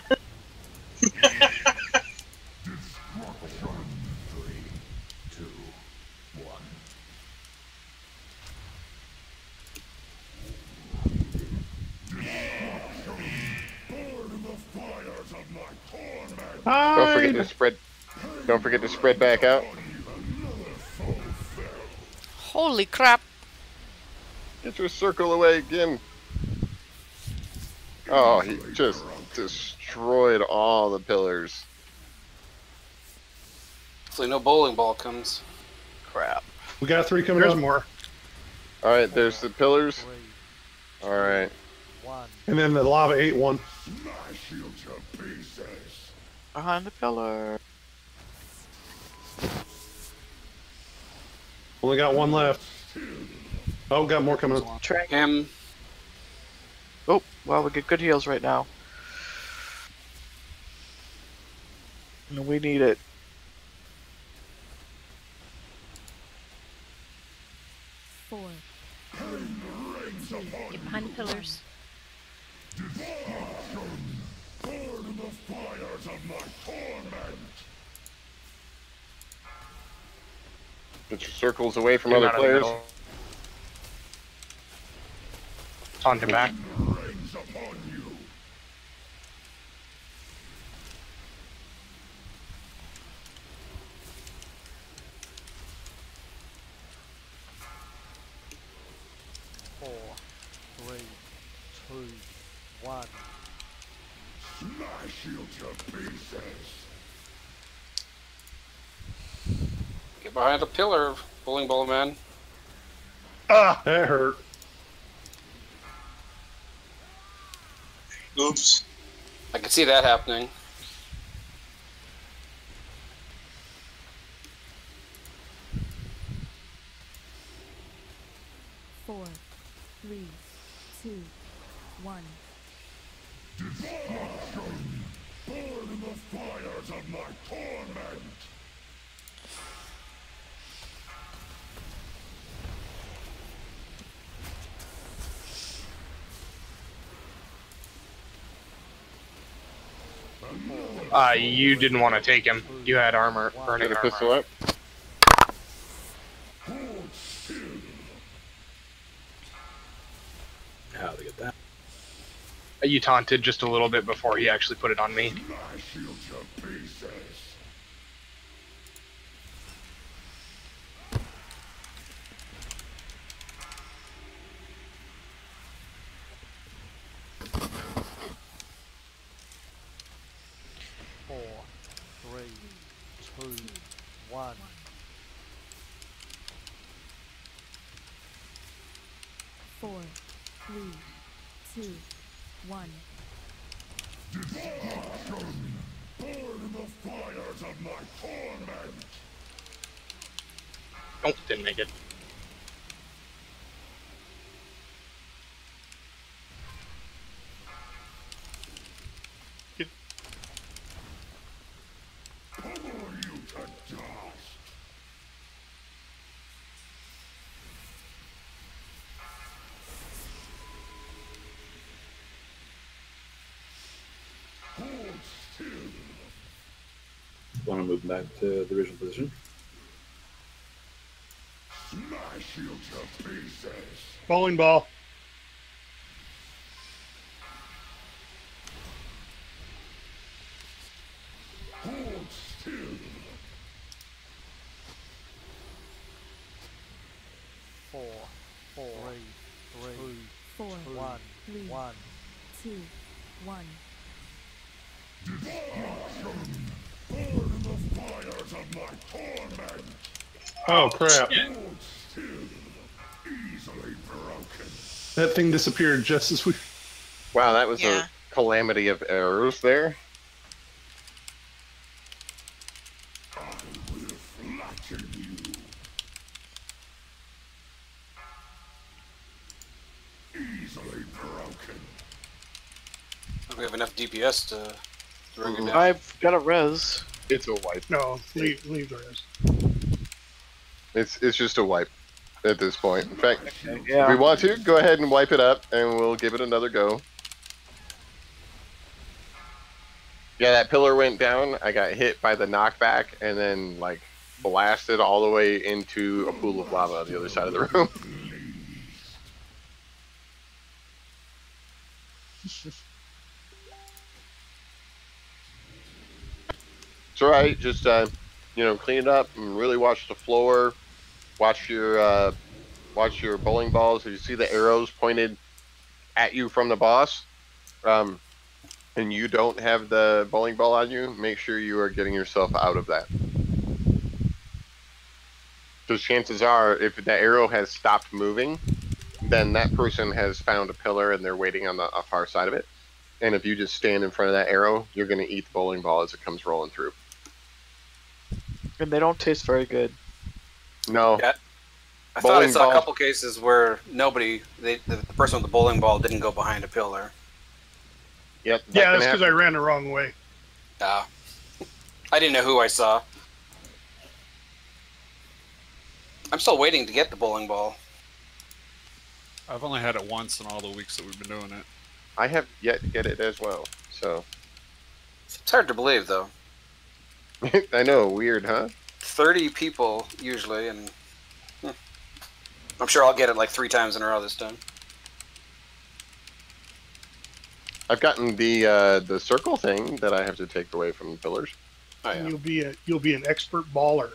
Don't forget to spread. Don't forget to spread back out. Holy crap. Get your circle away again. Oh, he just destroyed all the pillars. Hopefully no bowling ball comes. Crap. We got 3 coming There's up. more. All right, there's the pillars. All right. And then the lava ate one. Behind the pillar. Only got 1 left. Oh, got more coming up. Him. Oh, wow, we get good heals right now. And we need it. Four. Get behind the pillars. Get your circles away from You're other not in the players. middle. Taunt him back. Four, three, two, one. Smash you to pieces. Get behind a pillar, bowling ball man. Ah, that hurt. Oops. I can see that happening. Four, three, two, one. Destruction! Burn in the fires of my torment! You didn't want to take him. You had armor, burning Get a armor. pistol up. How to get that? You taunted just a little bit before he actually put it on me. Smash you to pieces! Four, three, two, one. Four, three, two, one. Destruction! Burn in the fires of my torment! Nope, didn't make it. Pummel you to dust! Hold still! Want to move back to the original position? Smash you to pieces! Bowling ball. Hold still! Four, three, Four, one, three, one. two, one. Destruction! Burn in the fires of my torment! Oh, crap. Hold still! Easily broken! That thing disappeared just as we... Wow, that was Yeah. a calamity of errors there. I will flatten you! We have enough DPS to bring it down. I've got a res. It's a wipe. No, leave the rest. It's just a wipe at this point. In fact, yeah. if we want to, go ahead and wipe it up, and we'll give it another go. Yeah, that pillar went down. I got hit by the knockback, and then like blasted all the way into a pool of lava on the other side of the room. It's alright, just clean it up and really watch the floor. Watch your bowling balls. If you see the arrows pointed at you from the boss, and you don't have the bowling ball on you, make sure you are getting yourself out of that. Because chances are, if the arrow has stopped moving, then that person has found a pillar and they're waiting on the far side of it. And if you just stand in front of that arrow, you're going to eat the bowling ball as it comes rolling through. And they don't taste very good. No. Yeah. I thought I saw a couple cases where the person with the bowling ball didn't go behind a pillar. Yep. Yeah, that's because I ran the wrong way. I didn't know who I saw. I'm still waiting to get the bowling ball. I've only had it once in all the weeks that we've been doing it. I have yet to get it as well, so. It's hard to believe, though. I know, weird, huh? 30 people, usually, and I'm sure I'll get it like 3 times in a row this time. I've gotten the circle thing that I have to take away from the pillars. Oh, yeah. And you'll be an expert baller.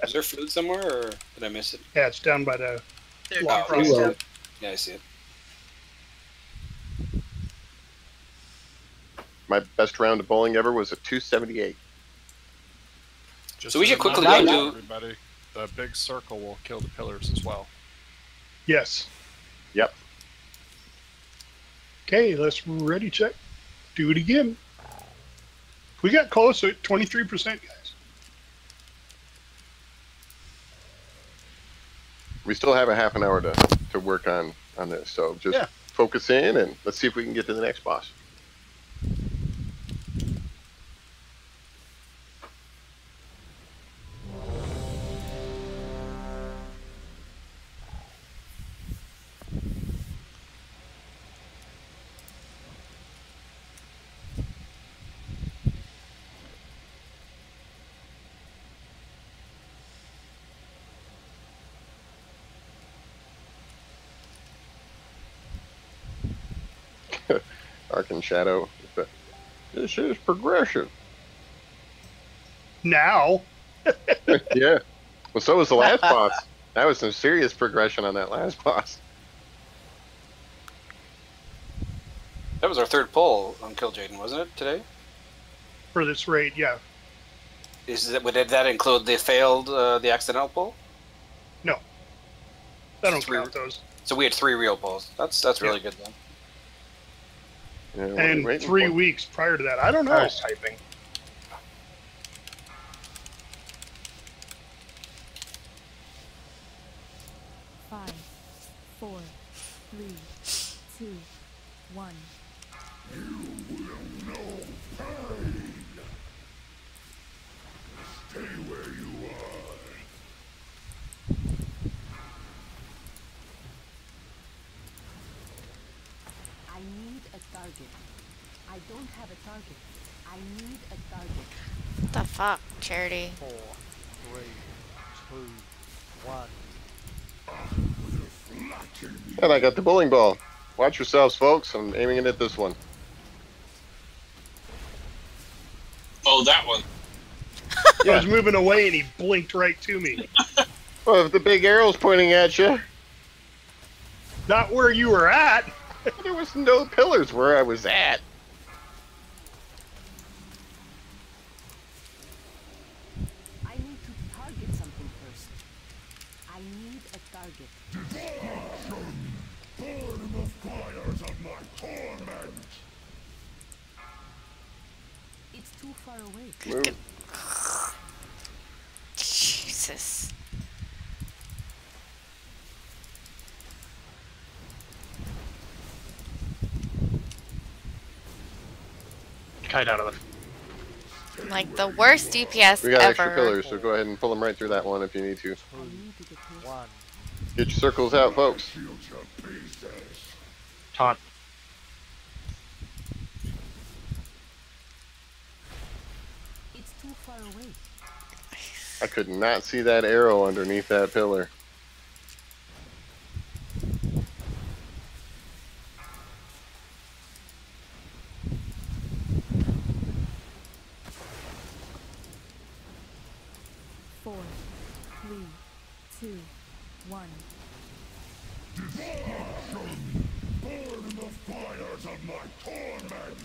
Is there food somewhere, or did I miss it? Yeah, it's down by the. Yeah, I see it. My best round of bowling ever was a 278. So we should quickly go to everybody. The big circle will kill the pillars as well. Yes. Yep. Okay, let's ready check. Do it again. We got close at 23%, guys. We still have a half an hour to work on this, so just focus in and let's see if we can get to the next boss. Arc and Shadow. This is progression. Now. Yeah. Well, so was the last boss. That was some serious progression on that last boss. That was our 3rd pull on Kil'jaeden, wasn't it, today? For this raid, yeah. Did that include the failed, the accidental pull? No. I don't count those. So we had 3 real pulls. That's really good then. Yeah, and 3 weeks prior to that. I don't know. I was typing. Five, 4, 3, 2, 1. You will know pain. Stay where you are. I need a target. I don't have a target. I need a target. What the fuck, Charity? 4, 3, 2, 1. And I got the bowling ball. Watch yourselves, folks. I'm aiming it at this one. Oh, that one. I was moving away and he blinked right to me. Well, if the big arrow's pointing at you. Not where you were at. There was no pillars where I was at. I need to target something first. I need a target. Destruction! Burn the fires of my torment! It's too far away. Move. Jesus. kite out of Like the worst DPS We got ever. extra pillars, so go ahead and pull them right through that one if you need to. 2, 1. Get your circles out, folks. Taunt. It's too far away. I could not see that arrow underneath that pillar. Four, 3, 2, 1. Burn in the fires of my torment!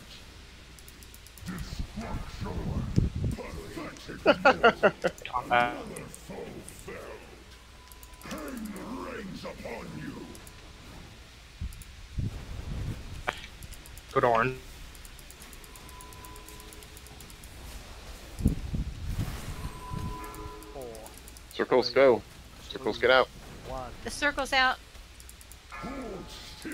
Destruction! Pathetic! Another foe fell! Pain rains upon you! Go to orange. Circles go. Circles get out. The circle's out. Hold still!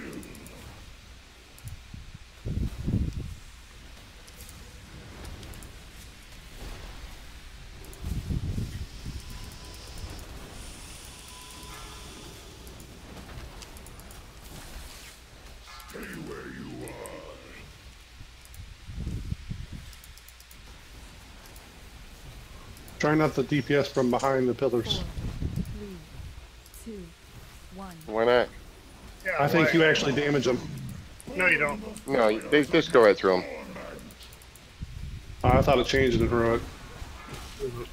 Stay where you are. Try not to DPS from behind the pillars. 3, 2, 1. Why not? Yeah, I think why- you actually damage them. No, you don't. No, they just go right through them. I thought it changed it through it.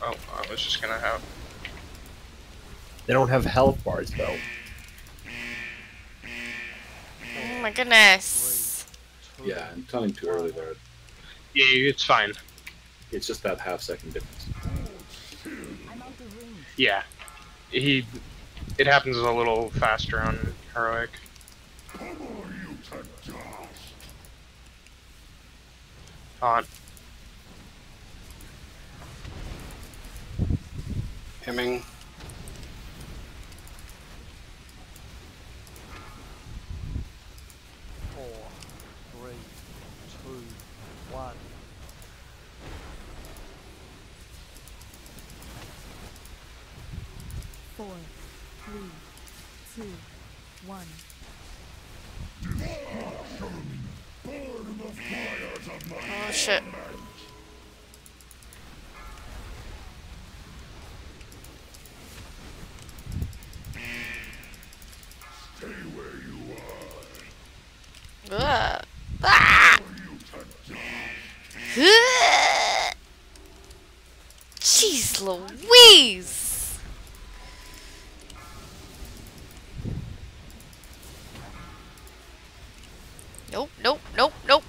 Oh, I was just gonna have. They don't have health bars though. Oh my goodness. Yeah, I'm telling too early there. Yeah, it's fine. It's just that half-second difference. Yeah, it happens a little faster on heroic. Taunt. Hemming. Four, 3, 2, 1. Four, 3, 2, 1. Oh shit. Stay where you are. Ugh. Ah! Ugh. Jeez Louise! Nope, nope, nope, nope.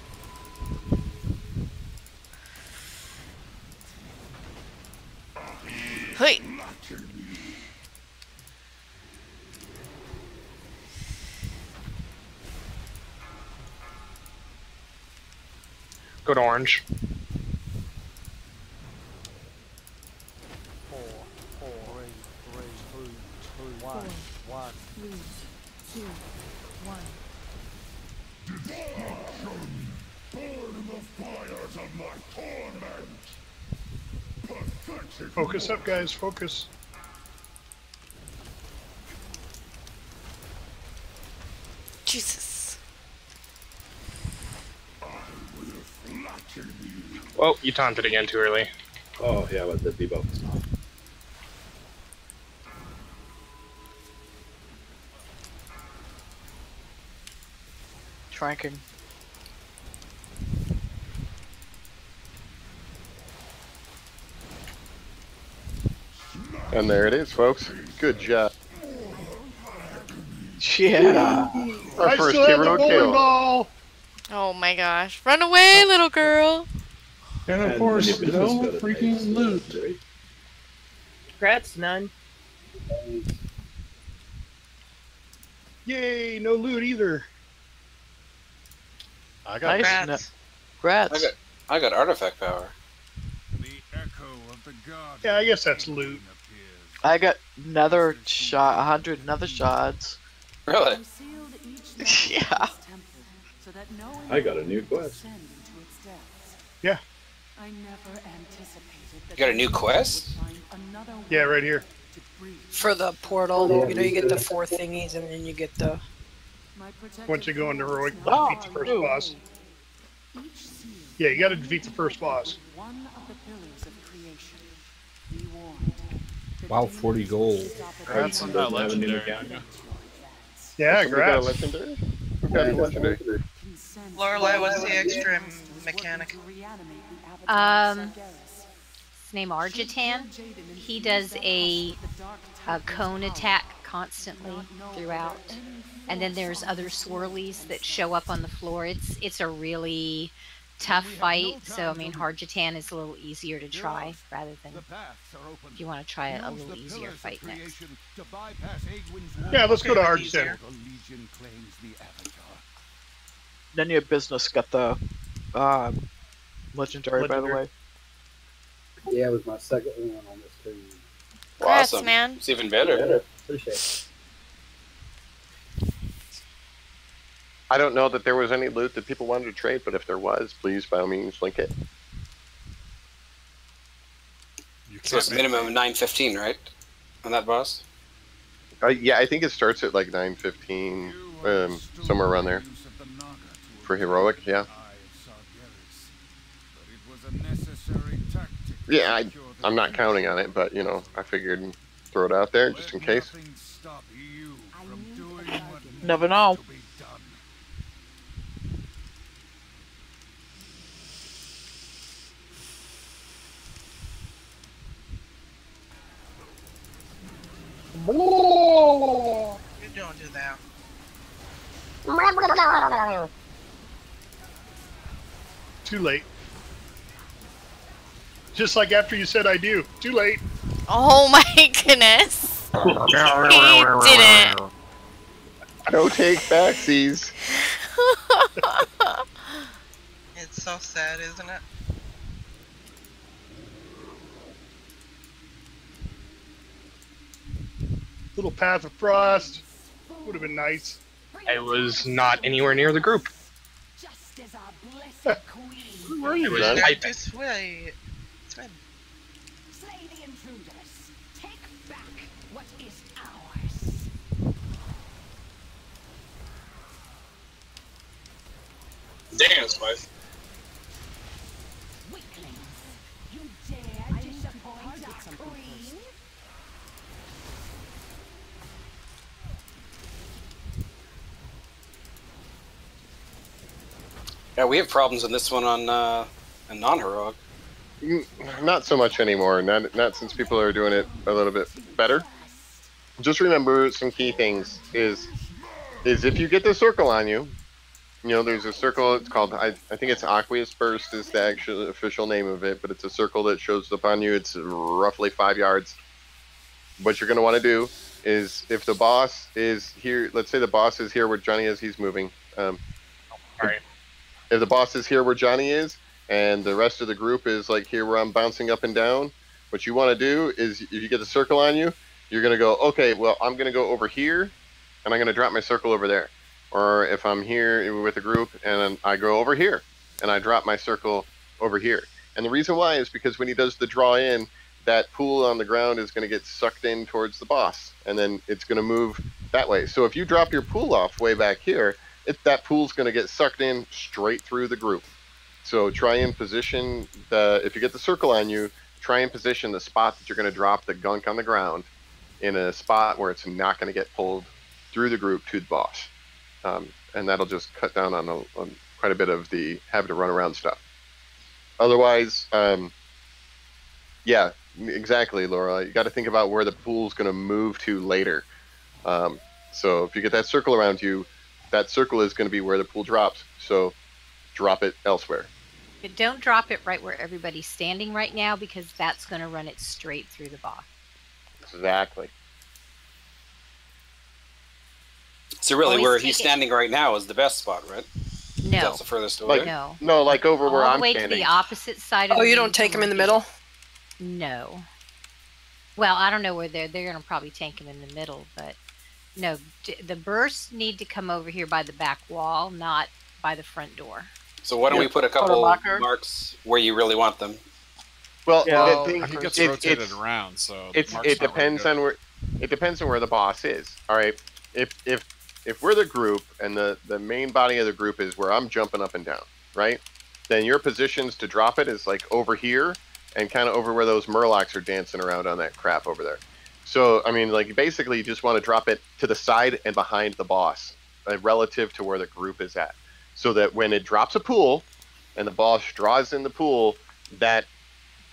Hey. Go to orange. 4, 3, 2, 1, 1. 3, 2, 1. Burn in the fires of my torment! Pathetic! Focus up, guys. Focus. Jesus. Well, you taunted again too early. Oh, yeah, but the debuff is off. Tranking. And there it is, folks. Good job. Yeah. Our I first still have the hero bowling kill. ball. Oh my gosh. Run away, little girl. And of And course, the business no got a freaking nice, loot. right? Congrats, none. Yay, no loot either. I got Nice. grats. Grats. I got artifact power. Yeah, I guess that's loot. I got nether shot, 100 nether shards. Really? Yeah. I got a new quest. Yeah. I never anticipated that You got a new quest? Yeah, right here. For the portal, Yeah, you know, you get the 4 thingies, and then you get the. Once you go into heroic, Oh, defeat the first true. boss. Yeah, you got to defeat the first boss. One of the pillars of creation. Be warned. Wow, 40 gold. That's on that legendary. Yeah, Somebody got a grass. legendary? Who got a legendary? Lorelai, what's the extra mechanic? His name Argitan. He does a cone attack constantly throughout, and then there's other swirlies that show up on the floor. It's a really tough fight. So I mean, Argitan is a little easier to try rather than if you want to try a little easier fight next. Yeah, let's go to Argitan. None of your business got the legendary, by the way. Yeah, it was my second one on this too. Congrats, Awesome. man. It's even better. Appreciate it. I don't know that there was any loot that people wanted to trade, but if there was, please, by all means, link it. So it's a minimum of 915, right? On that boss? Yeah, I think it starts at like 915, somewhere around there. For heroic, yeah. Yeah, I'm not counting on it, but, you know, I figured throw it out there just in case. Never know. You don't do that. Too late. Just like after you said I do. Too late. Oh my goodness. He didn't. Don't take backsies. It's so sad, isn't it? Little path of frost. Would have been nice. I was not anywhere near the group. Where were you, was man? typing. This way. Swim. Slay the intruders. Take back what is ours. Damn, Spice. Weaklings. You dare disappoint our queen? Yeah, we have problems in this one on a non-heroic. Not so much anymore. Not since people are doing it a little bit better. Just remember some key things is if you get the circle on you, you know, there's a circle, it's called, I think it's Aqueous Burst is the actual official name of it, but it's a circle that shows up on you. It's roughly 5 yards. What you're going to want to do is if the boss is here, let's say the boss is here where Johnny is, he's moving. Alright. If the boss is here where Johnny is, and the rest of the group is like here where I'm bouncing up and down, what you want to do is if you get the circle on you, you're going to go, okay, well, I'm going to go over here, and I'm going to drop my circle over there. Or if I'm here with a group, and I go over here, and I drop my circle over here. And the reason why is because when he does the draw in, that pool on the ground is going to get sucked in towards the boss, and then it's going to move that way. So if you drop your pool off way back here, that pool's going to get sucked in straight through the group. So try and position if you get the circle on you, try and position the spot that you're going to drop the gunk on the ground in a spot where it's not going to get pulled through the group to the boss. And that'll just cut down on quite a bit of the having to run around stuff. Otherwise, yeah, exactly, Laura. You got to think about where the pool's going to move to later. So if you get that circle around you, that circle is going to be where the pool drops. So drop it elsewhere. But don't drop it right where everybody's standing right now, because that's going to run it straight through the boss. Exactly. So really, Always where take he's it- standing right now is the best spot, right? No. That's the furthest away. Like, No. No, like over where All I'm the way standing. to the opposite side of Oh, the you room don't take to them in the where middle? No. Well, I don't know where they're going to probably tank them in the middle, but no, the bursts need to come over here by the back wall, not by the front door. So why don't we put a couple marks where you really want them? Well, Yeah, the thing, he gets it- rotated it's- around, so it depends on where the boss is. All right, if we're the group and the main body of the group is where I'm jumping up and down, right? Then your positions to drop it is like over here and kind of over where those murlocs are dancing around on that crap over there. So I mean, like basically, you just want to drop it to the side and behind the boss, relative to where the group is at, so that when it drops a pool and the boss draws in the pool, that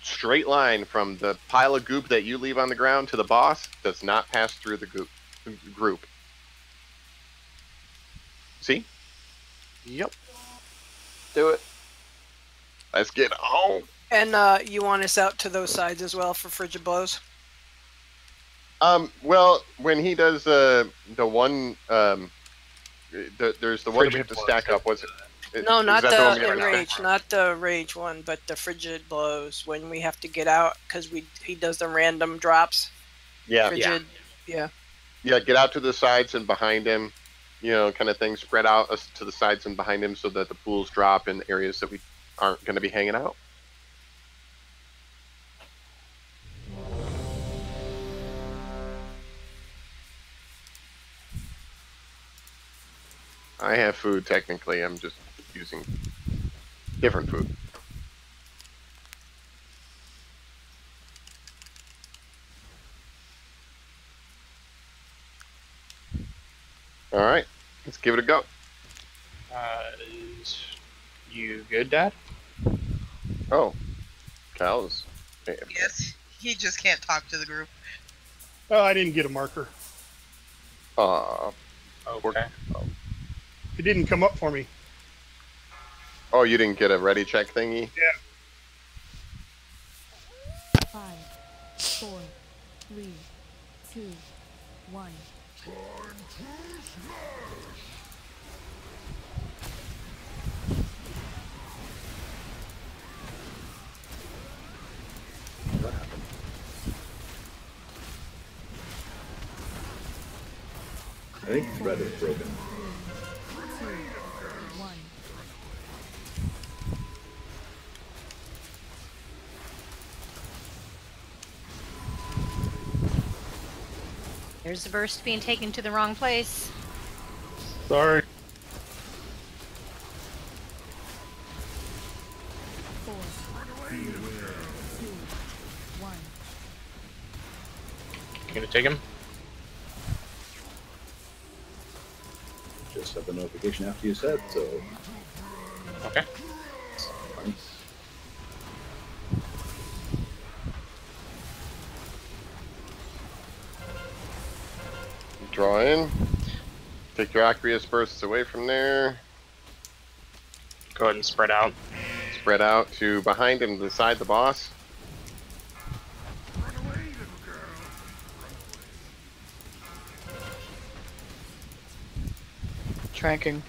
straight line from the pile of goop that you leave on the ground to the boss does not pass through the group. See? Yep. Do it. Let's get home. And you want us out to those sides as well for frigid blows? Well, when he does the one, there's the one that we have to stack up. What's it? No, not is that one we the have to rage, not the rage one, but the frigid blows when we have to get out because he does the random drops. Yeah. Frigid, yeah. Yeah, get out to the sides and behind him, you know, kind of thing. Spread out us to the sides and behind him so that the pools drop in areas that we aren't going to be hanging out. I have food, technically. I'm just using different food. All right, let's give it a go. You good, Dad? Oh, Cal's. Yes, he just can't talk to the group. Oh, I didn't get a marker. Okay. It didn't come up for me. Oh, you didn't get a ready check thingy? Yeah. 5, 4, 3, 2, 1. What happened? I think the thread is broken. 2, 1. There's the burst being taken to the wrong place. Sorry. 4, 3, 2, 1. You gonna take him? Just got the notification after you said, so. Okay. Fine. Draw in. Take your aqueous bursts away from there. Go ahead and spread out. Spread out to behind him, beside the boss. Tranking.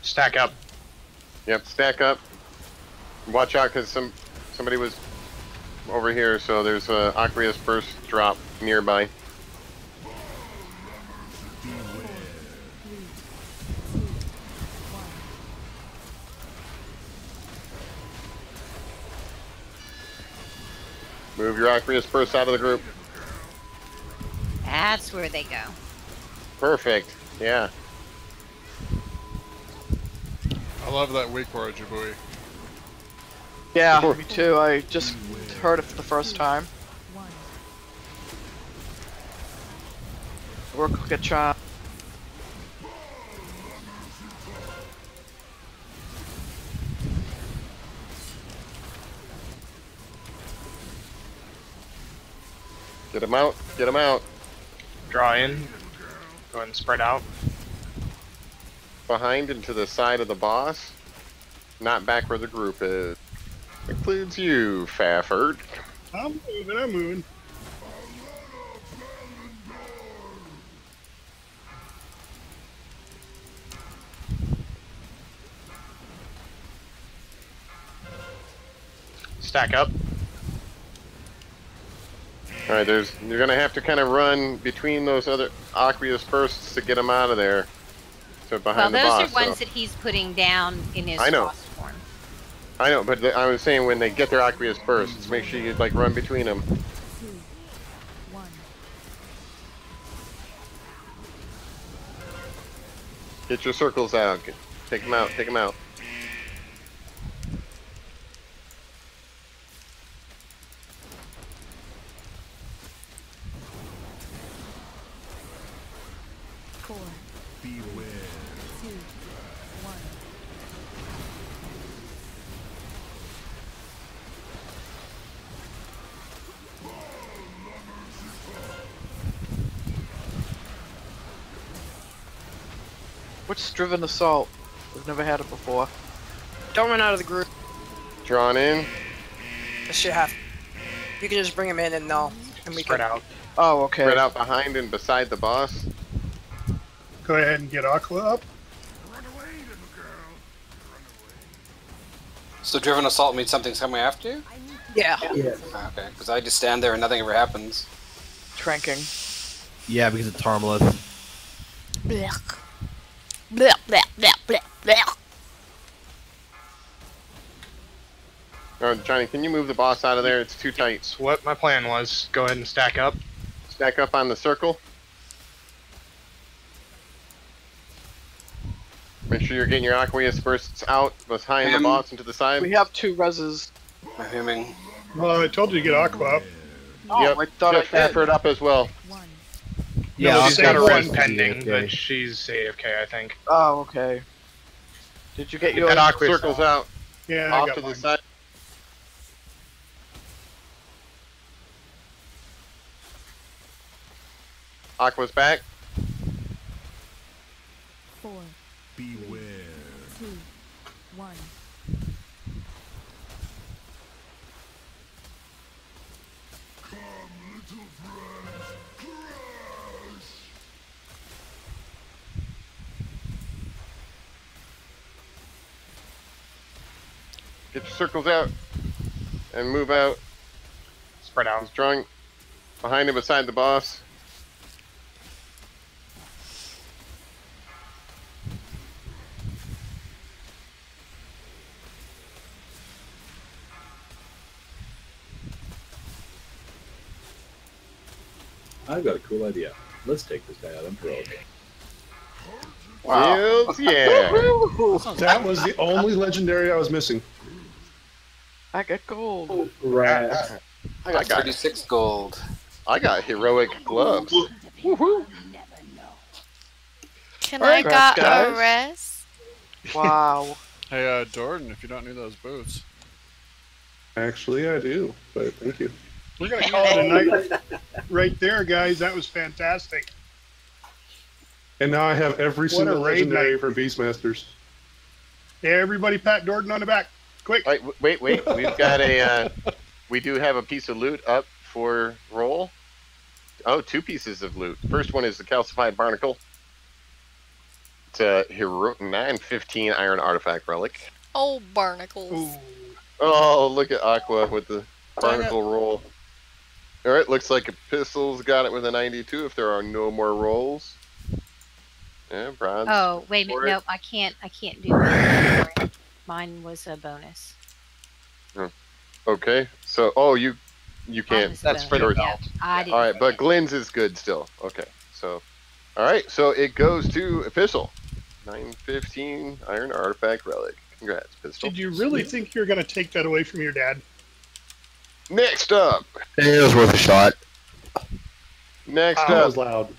Stack up. Yep, stack up. Watch out, because somebody was over here, so there's a aqueous burst drop nearby. Move your aqueous burst out of the group. That's where they go. Perfect. Yeah. I love that weak word, Jabui. Yeah, me too. I just heard it for the first time. Work like a charm. Get him out. Get him out. Draw in. Go ahead and spread out. Behind and to the side of the boss. Not back where the group is. Includes you, Fafford. I'm moving. Stack up. Alright, you're gonna have to kind of run between those other aqueous bursts to get them out of there. to Well, behind the those boss. are ones so. that he's putting down in his I know. frost form. I know, but I was saying when they get their aqueous bursts, make sure you like run between them. 2, 1. Get your circles out. Take them out. Take them out. Beware. 2, 1. What's Driven Assault? We've never had it before. Don't run out of the group. Drawn in. This should happen. You can just bring them in and we Spread can out. Oh, okay. Spread out behind and beside the boss. Go ahead and get Aqua up. So driven assault means something's coming after you? Yeah. Yeah. Okay, because I just stand there and nothing ever happens. Tranking. Yeah, because it's harmless. Blech. Blech, blech, blech, blech, blech. Oh, Johnny, can you move the boss out of there? It's too tight. So what my plan was, go ahead and stack up. Stack up on the circle. Make sure you're getting your aqueous bursts out behind the boss and to the side. We have 2 reses. I'm hemming. Well, I told you to get Aqua up. Yep, I thought I get Stafford up as well. Yeah, No, she's got a save res one. pending, AFK. but she's AFK, I think. Oh, okay. Did you get your That aqueous Circles out. Yeah, I Off got to the mine. side. Aqua's back. 4, Beware. 2, 1. Come, little friends. Crash. Get your circles out. And move out. Spread out. Strong. Behind and beside the boss. I've got a cool idea. Let's take this guy out on parole. Wow. Hells yeah. That was the only legendary I was missing. I got gold. Right. I got 36 gold. I got heroic gloves. Woohoo! Can Alright, I got guys. a rest? Wow. Hey, Jordan, if you don't need those boots. Actually, I do, but thank you. We're gonna call it a night right there, guys. That was fantastic. And now I have every What a single raid legendary night. for Beastmasters. Yeah, everybody pat Jordan on the back. Quick. Wait. We've got a. We do have a piece of loot up for roll. Oh, 2 pieces of loot. First one is the calcified barnacle. It's a hero 915 iron artifact relic. Oh, barnacles. Oh, look at Aqua with the barnacle roll. All right, looks like a pistol's got it with a 92. If there are no more rolls. Yeah, bronze. Oh, wait a minute. for it. Nope, I can't do it. Mine was a bonus. Okay, so you can't. was That's for yours. yeah, I didn't All right, say but it. Glenn's is good still. Okay, so all right, so it goes to official 915 iron artifact relic. Congrats, pistol. Did you really think you're gonna take that away from your dad? Next up. It was worth a shot. Next That up. was loud.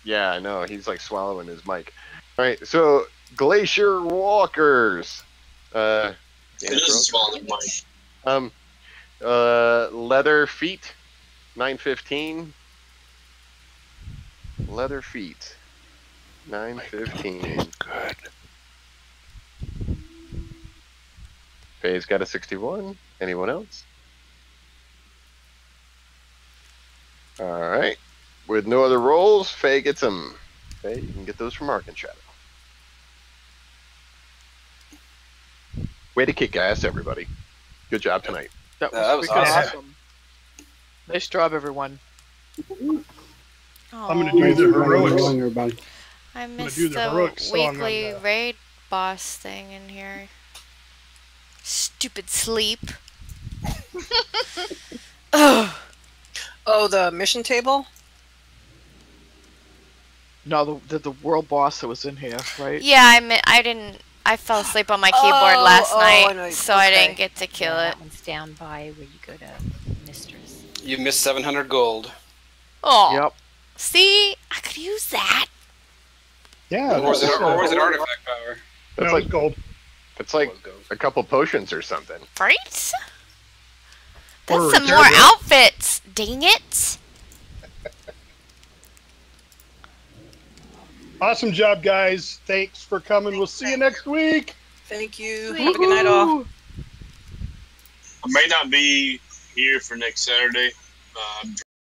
Yeah, I know. He's like swallowing his mic. All right, so Glacier Walkers. It is swallowing mine. Leather feet, 915. Leather feet, 915. Good. Faye's got a 61. Anyone else? All right. With no other rolls, Faye gets them. Faye, you can get those from Ark and Shadow. Way to kick ass, everybody. Good job tonight. That was, That was freaking awesome. awesome. Nice job, everyone. I'm gonna do the heroics. Everybody. I gonna missed do the the heroic song on weekly the- raid boss thing in here. Stupid sleep. Ugh. Oh, the mission table? No, the world boss that was in here, right? Yeah, I fell asleep on my keyboard Oh, last I know. night, so I Okay. didn't get to kill Yeah, it. that one's down by where you go to Mistress. You missed 700 gold. Oh. Yep. See? I could use that. Yeah. Or was it that's- artifact power? That's No, like it's gold. It's like a couple potions or something. Right? Or That's some repair more bill. outfits. Dang it. Awesome job, guys. Thanks for coming. We'll see you next week. Thank you. Have a good night, all. I may not be here for next Saturday. I'm